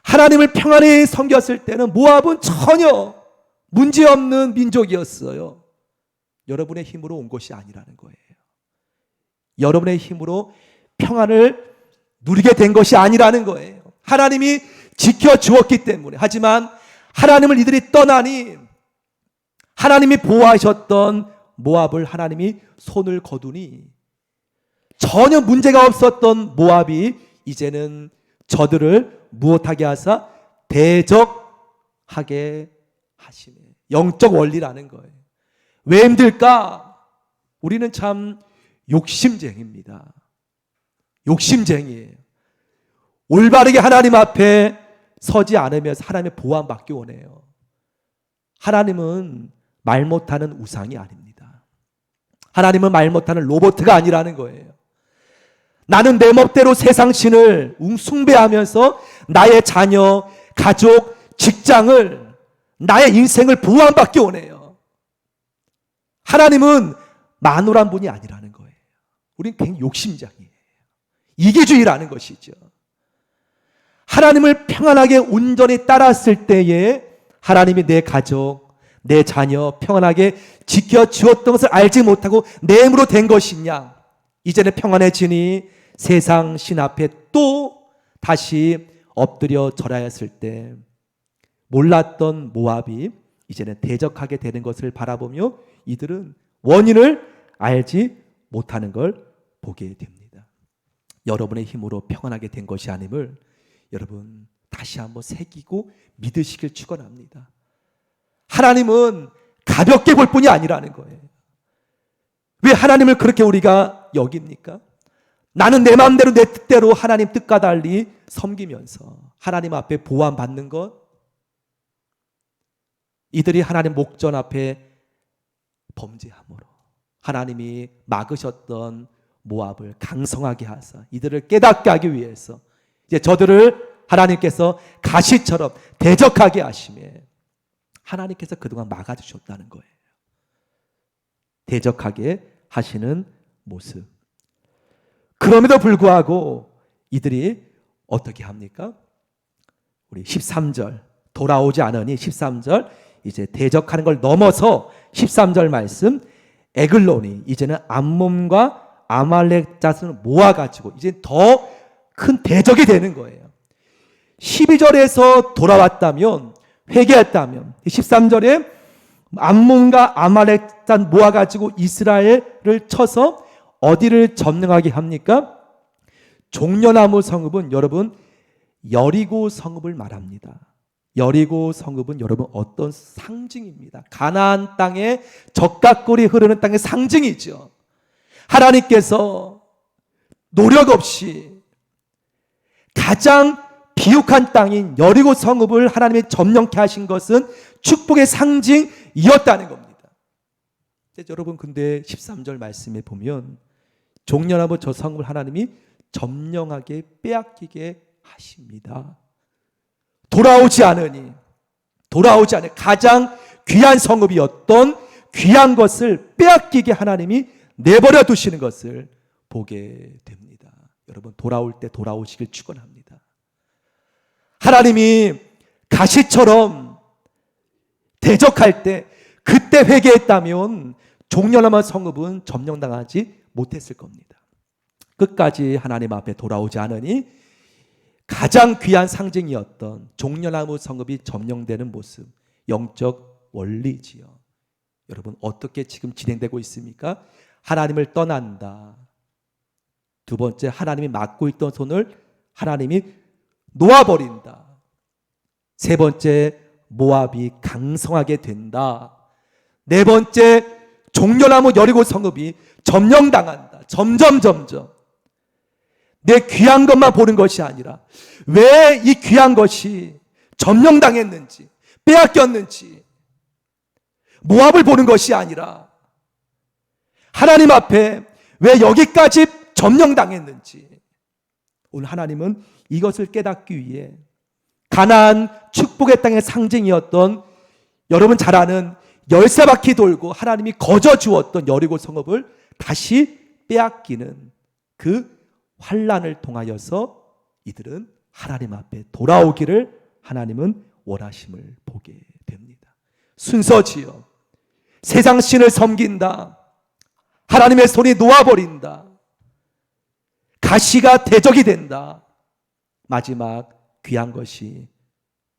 하나님을 평안히 섬겼을 때는 모압은 전혀 문제없는 민족이었어요. 여러분의 힘으로 온 것이 아니라는 거예요. 여러분의 힘으로 평안을 누리게 된 것이 아니라는 거예요. 하나님이 지켜주었기 때문에. 하지만 하나님을 이들이 떠나니 하나님이 보호하셨던 모압을 하나님이 손을 거두니 전혀 문제가 없었던 모압이 이제는 저들을 무엇하게 하사 대적하게 하시네. 영적 원리라는 거예요. 왜 힘들까? 우리는 참 욕심쟁이입니다. 욕심쟁이에요. 올바르게 하나님 앞에 서지 않으면서 하나님의 보호 안 받기 원해요. 하나님은 말 못하는 우상이 아닙니다. 하나님은 말 못하는 로봇가 아니라는 거예요. 나는 내 멋대로 세상 신을 숭배하면서 나의 자녀, 가족, 직장을, 나의 인생을 보호 안 받기 원해요. 하나님은 만홀한 분이 아니라는 거예요. 우리는 굉장히 욕심장이에요. 이기주의라는 것이죠. 하나님을 평안하게 온전히 따랐을 때에 하나님이 내 가족, 내 자녀 평안하게 지켜주었던 것을 알지 못하고 내 힘으로 된 것이냐? 이제는 평안해지니 세상 신 앞에 또 다시 엎드려 절하여 했을 때 몰랐던 모압이 이제는 대적하게 되는 것을 바라보며 이들은 원인을 알지 못하는 걸 보게 됩니다. 여러분의 힘으로 평안하게 된 것이 아님을 여러분 다시 한번 새기고 믿으시길 축원합니다. 하나님은 가볍게 볼 뿐이 아니라는 거예요. 왜 하나님을 그렇게 우리가 여깁니까? 나는 내 마음대로 내 뜻대로 하나님 뜻과 달리 섬기면서 하나님 앞에 보호받는 것, 이들이 하나님 목전 앞에 범죄함으로 하나님이 막으셨던 모압을 강성하게 하사 이들을 깨닫게 하기 위해서 이제 저들을 하나님께서 가시처럼 대적하게 하심에 하나님께서 그동안 막아주셨다는 거예요. 대적하게 하시는 모습. 그럼에도 불구하고 이들이 어떻게 합니까? 우리 13절 돌아오지 않으니 13절 이제 대적하는 걸 넘어서 13절 말씀 에글론이 이제는 암몬과 아말렉 자손을 모아가지고 이제 더 큰 대적이 되는 거예요. 12절에서 돌아왔다면 회개했다면 13절에 암몬과 아말렉 자손 모아가지고 이스라엘을 쳐서 어디를 점령하게 합니까? 종려나무 성읍은 여러분 여리고 성읍을 말합니다. 여리고 성읍은 여러분 어떤 상징입니다. 가나안 땅에 적각골이 흐르는 땅의 상징이죠. 하나님께서 노력 없이 가장 비옥한 땅인 여리고 성읍을 하나님이 점령케 하신 것은 축복의 상징이었다는 겁니다. 여러분 근데 13절 말씀에 보면 종려나무 저 성읍을 하나님이 점령하게 빼앗기게 하십니다. 돌아오지 않으니 가장 귀한 성읍이었던 귀한 것을 빼앗기게 하나님이 내버려 두시는 것을 보게 됩니다. 여러분 돌아올 때 돌아오시길 축원합니다. 하나님이 가시처럼 대적할 때 그때 회개했다면 종려나무 성읍은 점령당하지 못했을 겁니다. 끝까지 하나님 앞에 돌아오지 않으니 가장 귀한 상징이었던 종려나무 성읍이 점령되는 모습, 영적 원리지요. 여러분 어떻게 지금 진행되고 있습니까? 하나님을 떠난다. 두 번째, 하나님이 막고 있던 손을 하나님이 놓아버린다. 세 번째, 모압이 강성하게 된다. 네 번째, 종려나무 여리고 성읍이 점령당한다. 점점 내 귀한 것만 보는 것이 아니라 왜 이 귀한 것이 점령당했는지 빼앗겼는지 모압을 보는 것이 아니라 하나님 앞에 왜 여기까지 점령당했는지 오늘 하나님은 이것을 깨닫기 위해 가나안 축복의 땅의 상징이었던 여러분 잘 아는 열쇠바퀴 돌고 하나님이 거저 주었던 여리고 성읍을 다시 빼앗기는 그 환난을 통하여서 이들은 하나님 앞에 돌아오기를 하나님은 원하심을 보게 됩니다. 순서지요. 세상 신을 섬긴다. 하나님의 손이 놓아버린다. 가시가 대적이 된다. 마지막 귀한 것이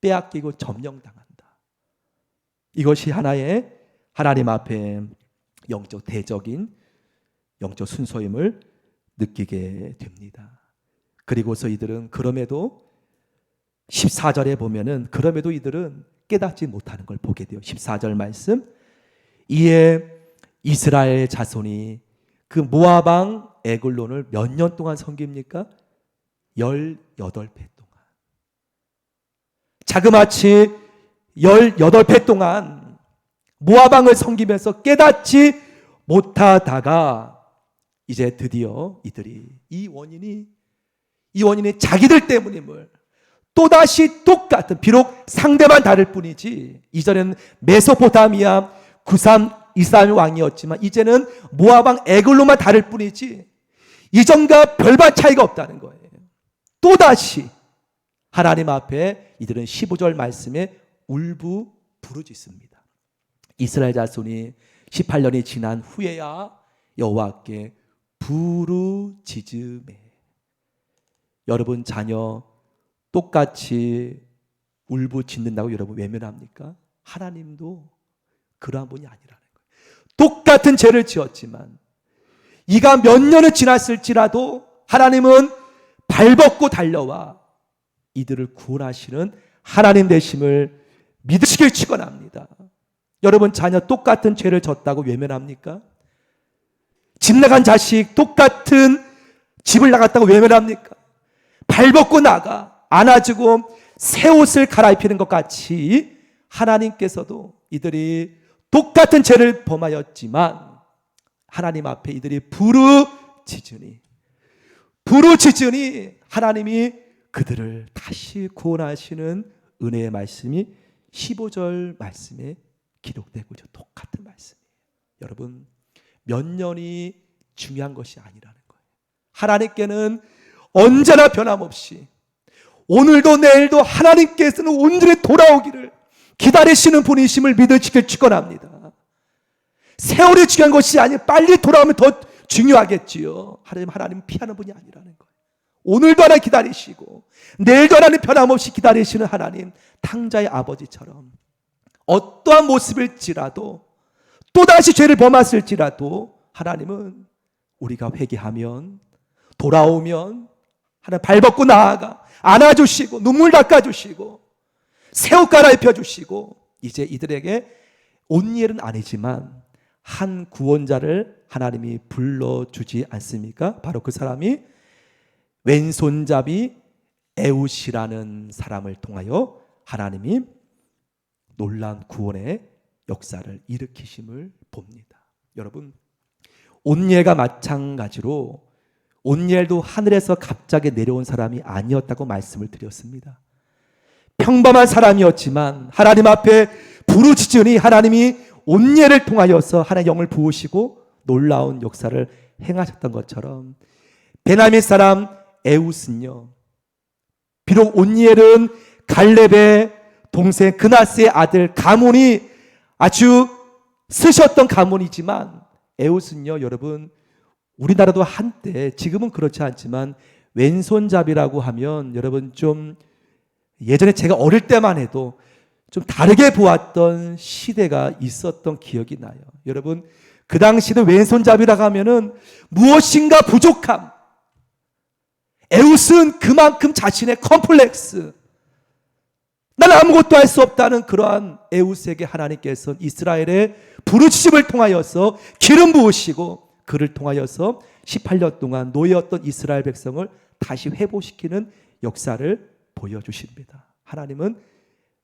빼앗기고 점령당한다. 이것이 하나의 하나님 앞에 영적 대적인 영적 순서임을 느끼게 됩니다. 그리고서 이들은 그럼에도 14절에 보면은 그럼에도 이들은 깨닫지 못하는 걸 보게 돼요. 14절 말씀. 이에 이스라엘 자손이 그 모압 왕 에글론을 몇 년 동안 섬깁니까? 18배 동안. 자그마치 18배 동안 모압 왕을 섬기면서 깨닫지 못하다가 이제 드디어 이들이 이 원인이 자기들 때문임을 또다시 똑같은, 비록 상대만 다를 뿐이지, 이전에는 메소포타미아 구삼 이스라엘 왕이었지만 이제는 모압 왕 에글론만 다를 뿐이지 이전과 별반 차이가 없다는 거예요. 또다시 하나님 앞에 이들은 15절 말씀에 울부부르짖습니다. 이스라엘 자손이 18년이 지난 후에야 여호와께 부르짖음에. 여러분 자녀 똑같이 울부짖는다고 여러분 외면합니까? 하나님도 그러한 분이 아니라는 거예요. 똑같은 죄를 지었지만 이가 몇 년을 지났을지라도 하나님은 발벗고 달려와 이들을 구원하시는 하나님 되심을 믿으시길 축원합니다. 여러분 자녀 똑같은 죄를 졌다고 외면합니까? 집 나간 자식 똑같은 집을 나갔다고 외면합니까? 발벗고 나가 안아주고 새 옷을 갈아입히는 것 같이 하나님께서도 이들이 똑같은 죄를 범하였지만 하나님 앞에 이들이 부르짖으니 하나님이 그들을 다시 구원하시는 은혜의 말씀이 15절 말씀에 기록되고 있죠. 똑같은 말씀이에요. 여러분 몇 년이 중요한 것이 아니라는 거예요. 하나님께는 언제나 변함없이 오늘도 내일도 하나님께서는 온전히 돌아오기를 기다리시는 분이심을 믿으시길 축원합니다. 세월이 중요한 것이 아니라 빨리 돌아오면 더 중요하겠지요. 하나님 피하는 분이 아니라는 거예요. 오늘도 하나님 기다리시고 내일도 하나님 변함없이 기다리시는 하나님, 탕자의 아버지처럼 어떠한 모습일지라도 또다시 죄를 범했을지라도 하나님은 우리가 회개하면 돌아오면 하나님 발벗고 나아가 안아주시고 눈물 닦아주시고 새 옷 갈아입혀주시고 이제 이들에게 온일은 아니지만 한 구원자를 하나님이 불러주지 않습니까? 바로 그 사람이 왼손잡이 에웃이라는 사람을 통하여 하나님이 놀라운 구원의 역사를 일으키심을 봅니다. 여러분 온니엘과 마찬가지로 온니엘도 하늘에서 갑자기 내려온 사람이 아니었다고 말씀을 드렸습니다. 평범한 사람이었지만 하나님 앞에 부르짖으니 하나님이 온니엘을 통하여서 하나님의 영을 부으시고 놀라운 역사를 행하셨던 것처럼 베냐민 사람 에웃은요, 비록 온니엘은 갈렙의 동생 그나스의 아들 가문이 아주 쓰셨던 가문이지만 에웃은요 여러분 우리나라도 한때 지금은 그렇지 않지만 왼손잡이라고 하면 여러분 좀 예전에 제가 어릴 때만 해도 좀 다르게 보았던 시대가 있었던 기억이 나요. 여러분 그 당시에 왼손잡이라고 하면은 무엇인가 부족함, 에웃은 그만큼 자신의 컴플렉스, 난 아무것도 할 수 없다는 그러한 에웃에게 하나님께서 이스라엘의 부르짖음을 통하여서 기름 부으시고 그를 통하여서 18년 동안 노예였던 이스라엘 백성을 다시 회복시키는 역사를 보여주십니다. 하나님은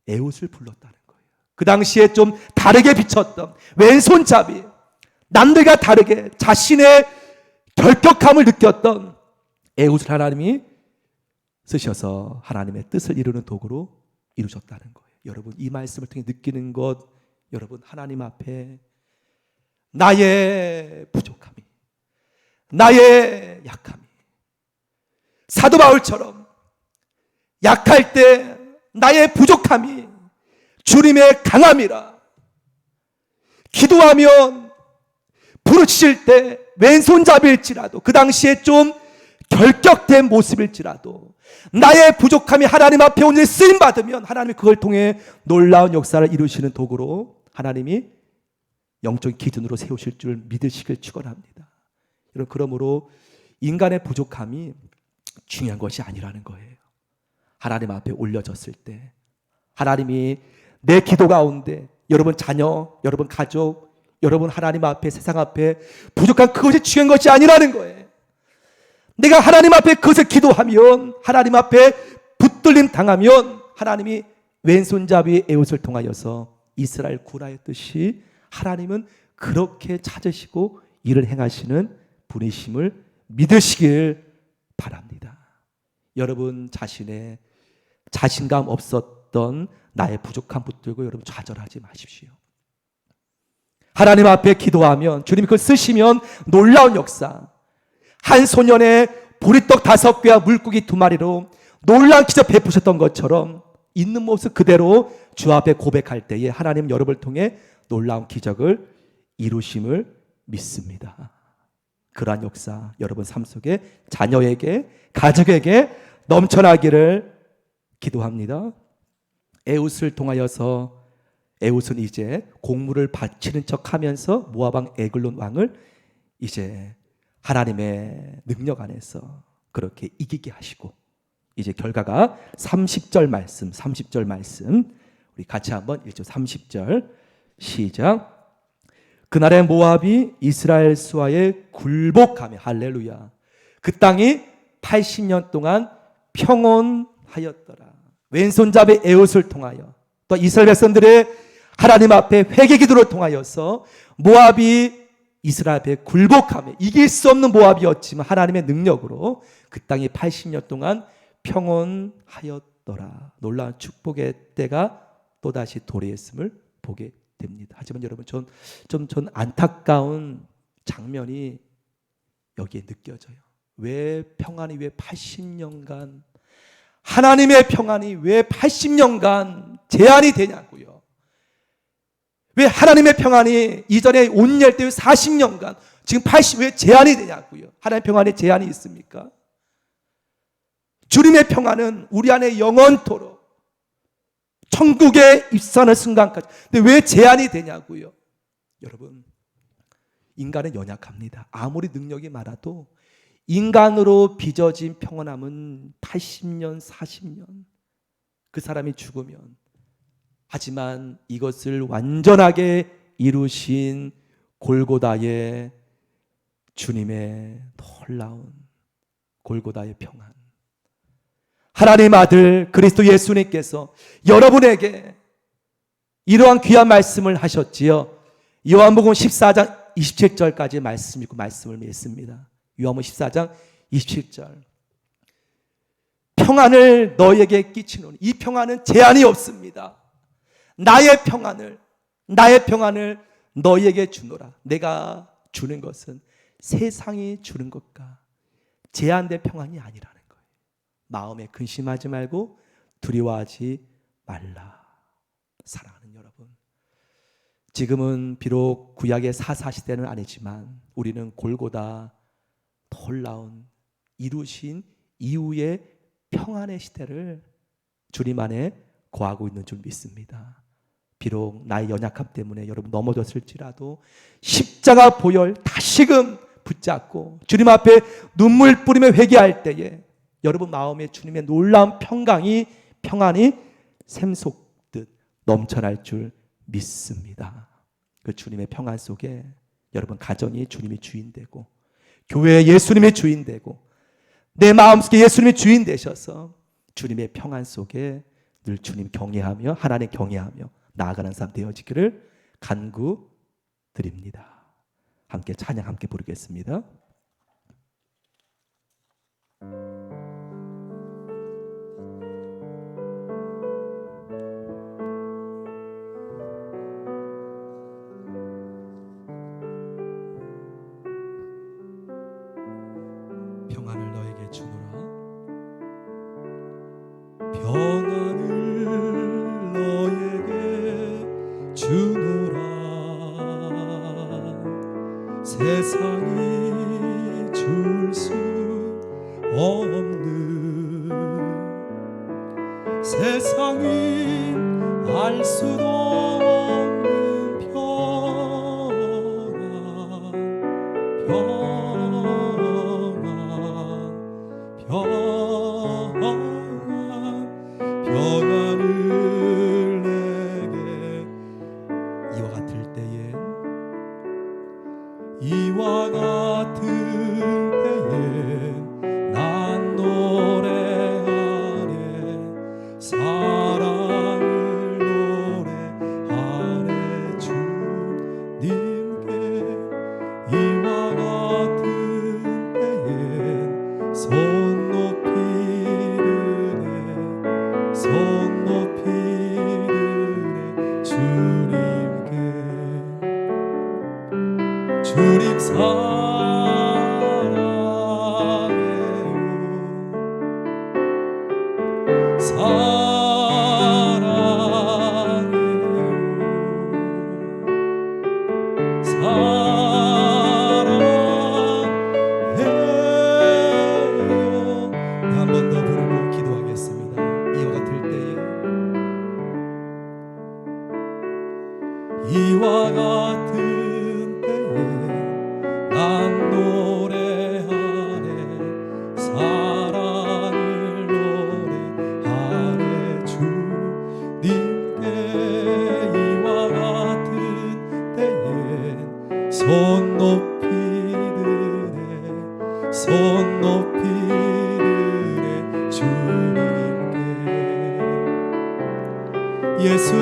에웃을 불렀다는 거예요. 그 당시에 좀 다르게 비쳤던 왼손잡이, 남들과 다르게 자신의 결격함을 느꼈던 에웃을 하나님이 쓰셔서 하나님의 뜻을 이루는 도구로 이루셨다는 거예요. 여러분 이 말씀을 통해 느끼는 것, 여러분 하나님 앞에 나의 부족함이, 나의 약함이 사도 바울처럼 약할 때 나의 부족함이 주님의 강함이라, 기도하면 부르짖을 때 왼손잡이일지라도 그 당시에 좀 결격된 모습일지라도 나의 부족함이 하나님 앞에 오늘 쓰임받으면 하나님이 그걸 통해 놀라운 역사를 이루시는 도구로 하나님이 영적인 기준으로 세우실 줄 믿으시길 축원합니다. 여러분 그러므로 인간의 부족함이 중요한 것이 아니라는 거예요. 하나님 앞에 올려졌을 때 하나님이 내 기도 가운데 여러분 자녀, 여러분 가족, 여러분 하나님 앞에 세상 앞에 부족한 그것이 중요한 것이 아니라는 거예요. 내가 하나님 앞에 그것을 기도하면 하나님 앞에 붙들림 당하면 하나님이 왼손잡이 에웃을 통하여서 이스라엘 구라했듯이 하나님은 그렇게 찾으시고 일을 행하시는 분이심을 믿으시길 바랍니다. 여러분 자신의 자신감 없었던 나의 부족함 붙들고 여러분 좌절하지 마십시오. 하나님 앞에 기도하면 주님이 그걸 쓰시면 놀라운 역사, 한 소년의 보리떡 5개와 물고기 2마리로 놀라운 기적 베푸셨던 것처럼 있는 모습 그대로 주 앞에 고백할 때에 하나님 여러분을 통해 놀라운 기적을 이루심을 믿습니다. 그러한 역사 여러분 삶 속에 자녀에게 가족에게 넘쳐나기를 기도합니다. 에훗을 통하여서 에훗은 이제 공물을 바치는 척하면서 모압 왕 에글론 왕을 이제 하나님의 능력 안에서 그렇게 이기게 하시고 이제 결과가 30절 말씀 우리 같이 한번 1절 30절 시작. 그날에 모압이 이스라엘 수하에 굴복하며 할렐루야 그 땅이 80년 동안 평온하였더라. 왼손잡이 에훗을 통하여 또 이스라엘 백성들의 하나님 앞에 회개 기도를 통하여서 모압이 이스라엘 앞에 굴복하며 이길 수 없는 모압이었지만 하나님의 능력으로 그 땅이 80년 동안 평온하였더라. 놀라운 축복의 때가 또다시 도래했음을 보게 됩니다. 하지만 여러분 전 안타까운 장면이 여기에 느껴져요. 왜 평안이 왜 80년간 하나님의 평안이 왜 80년간 제한이 되냐고요. 왜 하나님의 평안이 이전에 온열 때 40년간 지금 80 왜 제한이 되냐고요. 하나님의 평안에 제한이 있습니까? 주님의 평안은 우리 안에 영원토록 천국에 입산하는 순간까지. 근데 왜 제한이 되냐고요. 여러분 인간은 연약합니다. 아무리 능력이 많아도 인간으로 빚어진 평안함은 80년 40년 그 사람이 죽으면 하지만 이것을 완전하게 이루신 골고다의 주님의 놀라운 골고다의 평안 하나님 아들 그리스도 예수님께서 여러분에게 이러한 귀한 말씀을 하셨지요. 요한복음 14장 27절까지 말씀 읽고 말씀을 맺습니다. 요한복음 14장 27절 평안을 너희에게 끼치노니 이 평안은 제한이 없습니다. 나의 평안을 너희에게 주노라. 내가 주는 것은 세상이 주는 것과 제한된 평안이 아니라는 거예요. 마음에 근심하지 말고 두려워하지 말라. 사랑하는 여러분, 지금은 비록 구약의 사사시대는 아니지만 우리는 골고다 놀라운 이루신 이후의 평안의 시대를 주님 안에 거하고 있는 줄 믿습니다. 비록 나의 연약함 때문에 여러분 넘어졌을지라도 십자가 보혈 다시금 붙잡고 주님 앞에 눈물 뿌리며 회개할 때에 여러분 마음에 주님의 놀라운 평안이 샘솟듯 넘쳐날 줄 믿습니다. 그 주님의 평안 속에 여러분 가정이 주님이 주인 되고 교회에 예수님의 주인 되고 내 마음속에 예수님의 주인 되셔서 주님의 평안 속에 늘 주님 경외하며 하나님 경외하며 나아가는 삶 되어지기를 간구드립니다. 함께 찬양 함께 부르겠습니다. 평안을 너에게 주노라. 평안을 너에게 주노라. 세상이 줄 수 없는 세상이 알 수도 없는 평안을 내게 이와 같을 때에 난 노래하네 사랑을 노래하네 주님께 이와 같은 때에 손 높이 드네 주님께 주님 사랑해요 손 높이 드네 주님께 예수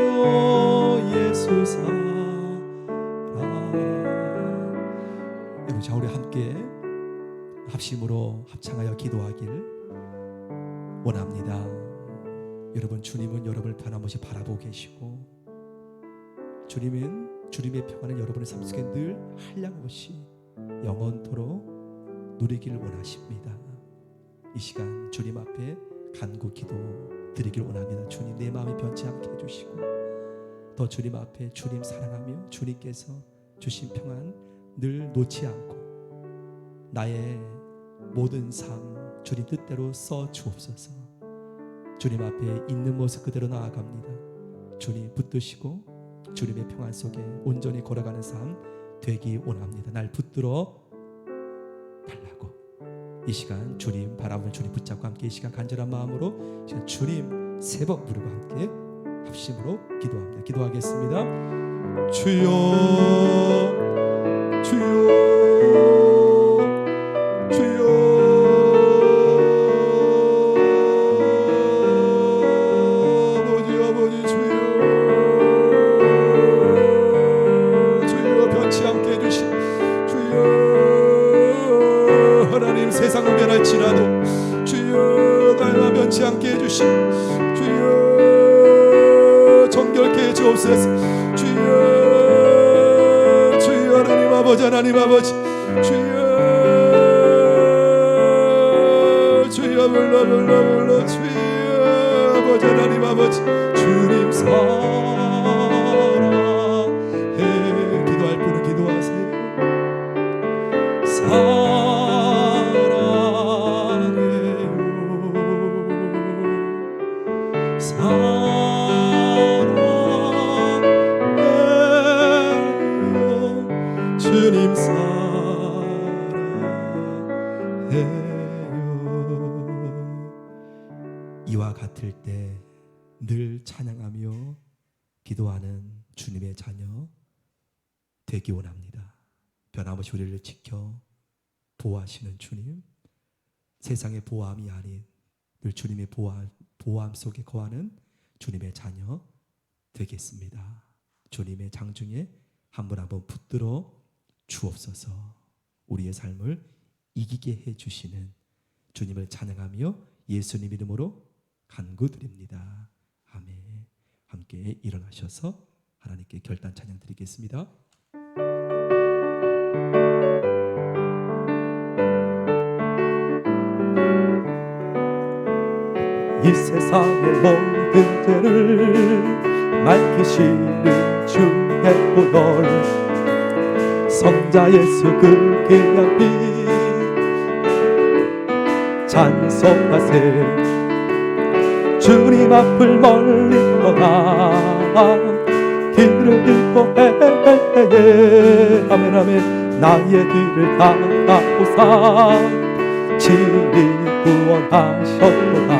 사랑해요 예수 사랑. 여러분, 자, 우리 함께 합심으로 합창하여 기도하길 원합니다. 여러분, 주님은 여러분을 변함없이 바라보고 계시고, 주님은 주님의 평안을 여러분의 삶 속에 늘 한량없이 영원토록 누리기를 원하십니다. 이 시간 주님 앞에 간구 기도 드리길 원합니다. 주님, 내 마음이 변치 않게 해주시고, 더 주님 앞에 주님 사랑하며 주님께서 주신 평안 늘 놓지 않고 나의 모든 삶 주님 뜻대로 써 주옵소서. 주님 앞에 있는 모습 그대로 나아갑니다. 주님 붙드시고 주님의 평안 속에 온전히 걸어가는 삶 되기 원합니다. 날 붙들어 달라고. 이 시간 주님 바라보는 주님 붙잡고 함께 이 시간 간절한 마음으로 시간 주님 세 번 부르고 함께 합심으로 기도합니다. 기도하겠습니다. 주여 주여 주여 아버지 주여 주여 변치 않게 해주신 주여 하나님 세상은 변할지라도 주여 나와 변치 않게 해주신 주여 정결케 해주옵소서. 주여 주여 하나님 아버지 하나님 아버지 주여 주여 불러 주여 아버지 하나님 아버지 주님 사랑해. 기도할 분은 기도하세요. 사랑해요 주님 사랑해요. 이와 같을 때 늘 찬양하며 기도하는 주님의 자녀 되기 원합니다. 변함없이 우리를 지켜 보호하시는 주님, 세상의 보호함이 아닌 늘 주님의 보호함 속에 거하는 주님의 자녀 되겠습니다. 주님의 장중에 한 분 한 분 붙들어 주옵소서. 우리의 삶을 이기게 해주시는 주님을 찬양하며 예수님 이름으로 간구드립니다. 아멘. 함께 일어나셔서 하나님께 결단 찬양 드리겠습니다. 이 세상의 모든 죄를 맑히시는 주의 보혈, 성자 예수 그 귀한 피 찬송하세. 주님 앞을 멀리 떠나 길을 잃고 헤헤헤 아멘 아멘 나의 뒤를 따라오사 친히 구원하셨도다.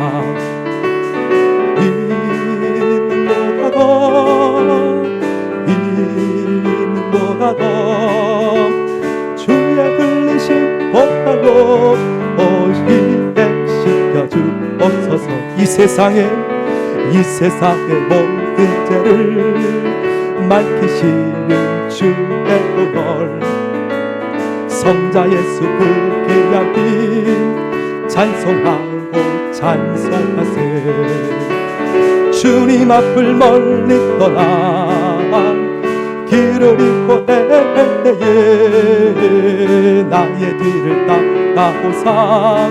있는 뭐라도 주의 흘리신 보혈로 어시에 씻겨주옵소서. 이 세상의 모든 죄를 맑히시는 주의 보혈, 성자 예수 그 귀한 피 찬송하고 찬송하세. 주님 앞을 멀리 떠나 길을 잃고 헤헤헤 나의 뒤를 따라오사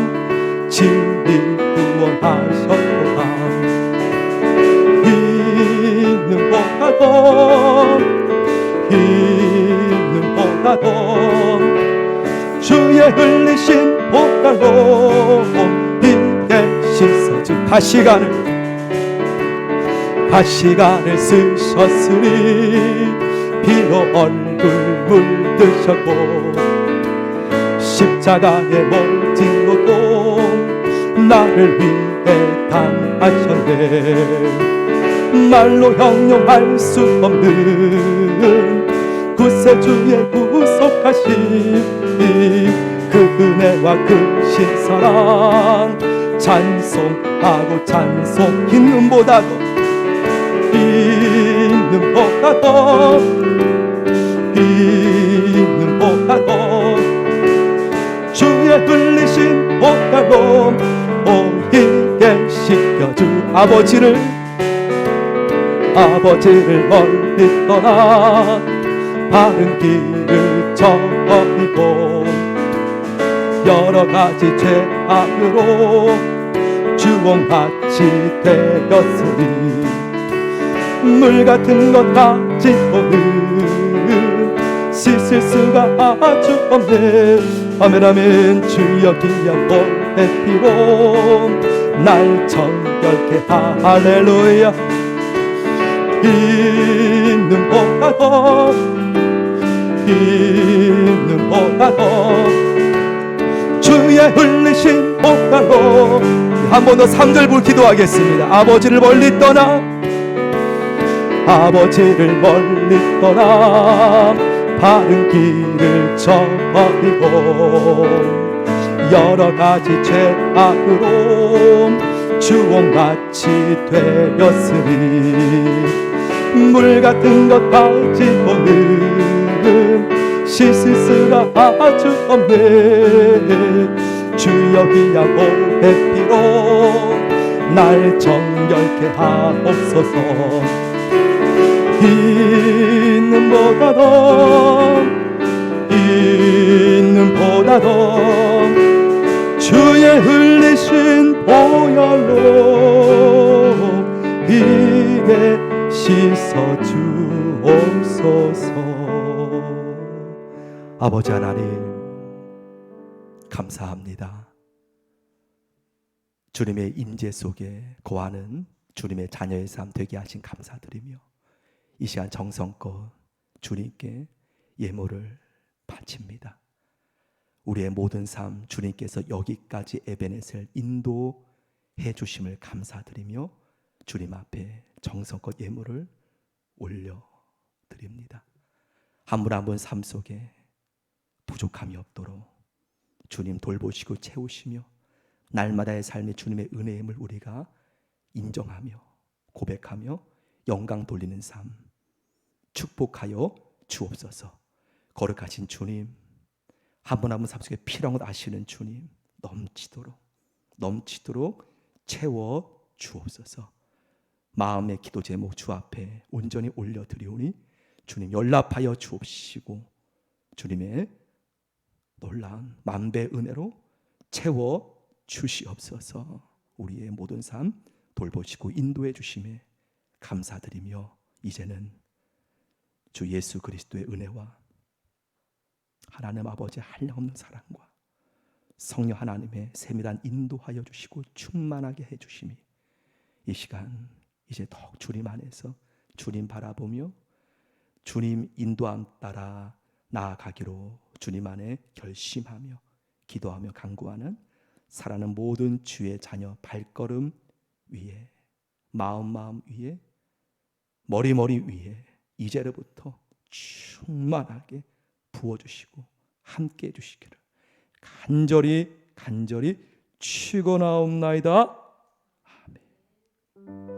친히 구원하셨도다. 있는 보라도 주의 흘리신 보혈로 이게 씻어진 다시간을 가시관을 쓰셨으니 피로 얼굴 물드셨고 십자가에 못 짓고도 나를 위해 당하셨네. 말로 형용할 수 없는 구세주의 구속하심, 그 은혜와 그 신사랑 찬송하고 찬송, 있는보다도 주의 흘리신 보혈로 보이게 씻겨주 아버지를 멀리 떠나 바른 길을 저버리고 여러 가지 죄악으로 주홍같이 되었으니 물 같은 것 가지고는 씻을 수가 아주 없네. 아멘 아멘. 주여 귀한 보혈 피로 날 정결케 할렐루야. 있는 보다도 주의 흘리신 보혈로 한 번 더 3절 기도하겠습니다. 아버지를 멀리 떠나 바른 길을 저버리고 여러 가지 죄악으로 주홍같이 되었으니 물 같은 것 가지고는 씻을 수가 아주 없네. 주여 귀한 보혈 피로 날 정결케 하옵소서. 있는 보다도 주의 흘리신 보혈로 이게 씻어 주옵소서. 아버지 하나님 감사합니다. 주님의 임재 속에 거하는 주님의 자녀의 삶 되게 하신 감사드리며 이 시간 정성껏 주님께 예물을 바칩니다. 우리의 모든 삶 주님께서 여기까지 에베네셀 인도해 주심을 감사드리며 주님 앞에 정성껏 예물을 올려드립니다. 한 분 한 분 삶 속에 부족함이 없도록 주님 돌보시고 채우시며 날마다의 삶의 주님의 은혜임을 우리가 인정하며 고백하며 영광 돌리는 삶 축복하여 주옵소서. 거룩하신 주님, 한 분 한 분 삶 속에 필요한 것 아시는 주님, 넘치도록 채워 주옵소서. 마음의 기도 제목 주 앞에 온전히 올려드리오니 주님 연락하여 주옵시고 주님의 놀라운 만배 은혜로 채워 주시옵소서. 우리의 모든 삶 돌보시고 인도해 주심에 감사드리며 이제는 주 예수 그리스도의 은혜와 하나님 아버지의 한량없는 사랑과 성령 하나님의 세밀한 인도하여 주시고 충만하게 해 주심이 이 시간 이제 더욱 주님 안에서 주님 바라보며 주님 인도함 따라 나아가기로 주님 안에 결심하며 기도하며 간구하는 사랑하는 모든 주의 자녀 발걸음 위에 마음 위에 머리 위에 이제로부터 충만하게 부어주시고 함께 해주시기를 간절히 축원하옵나이다. 아멘.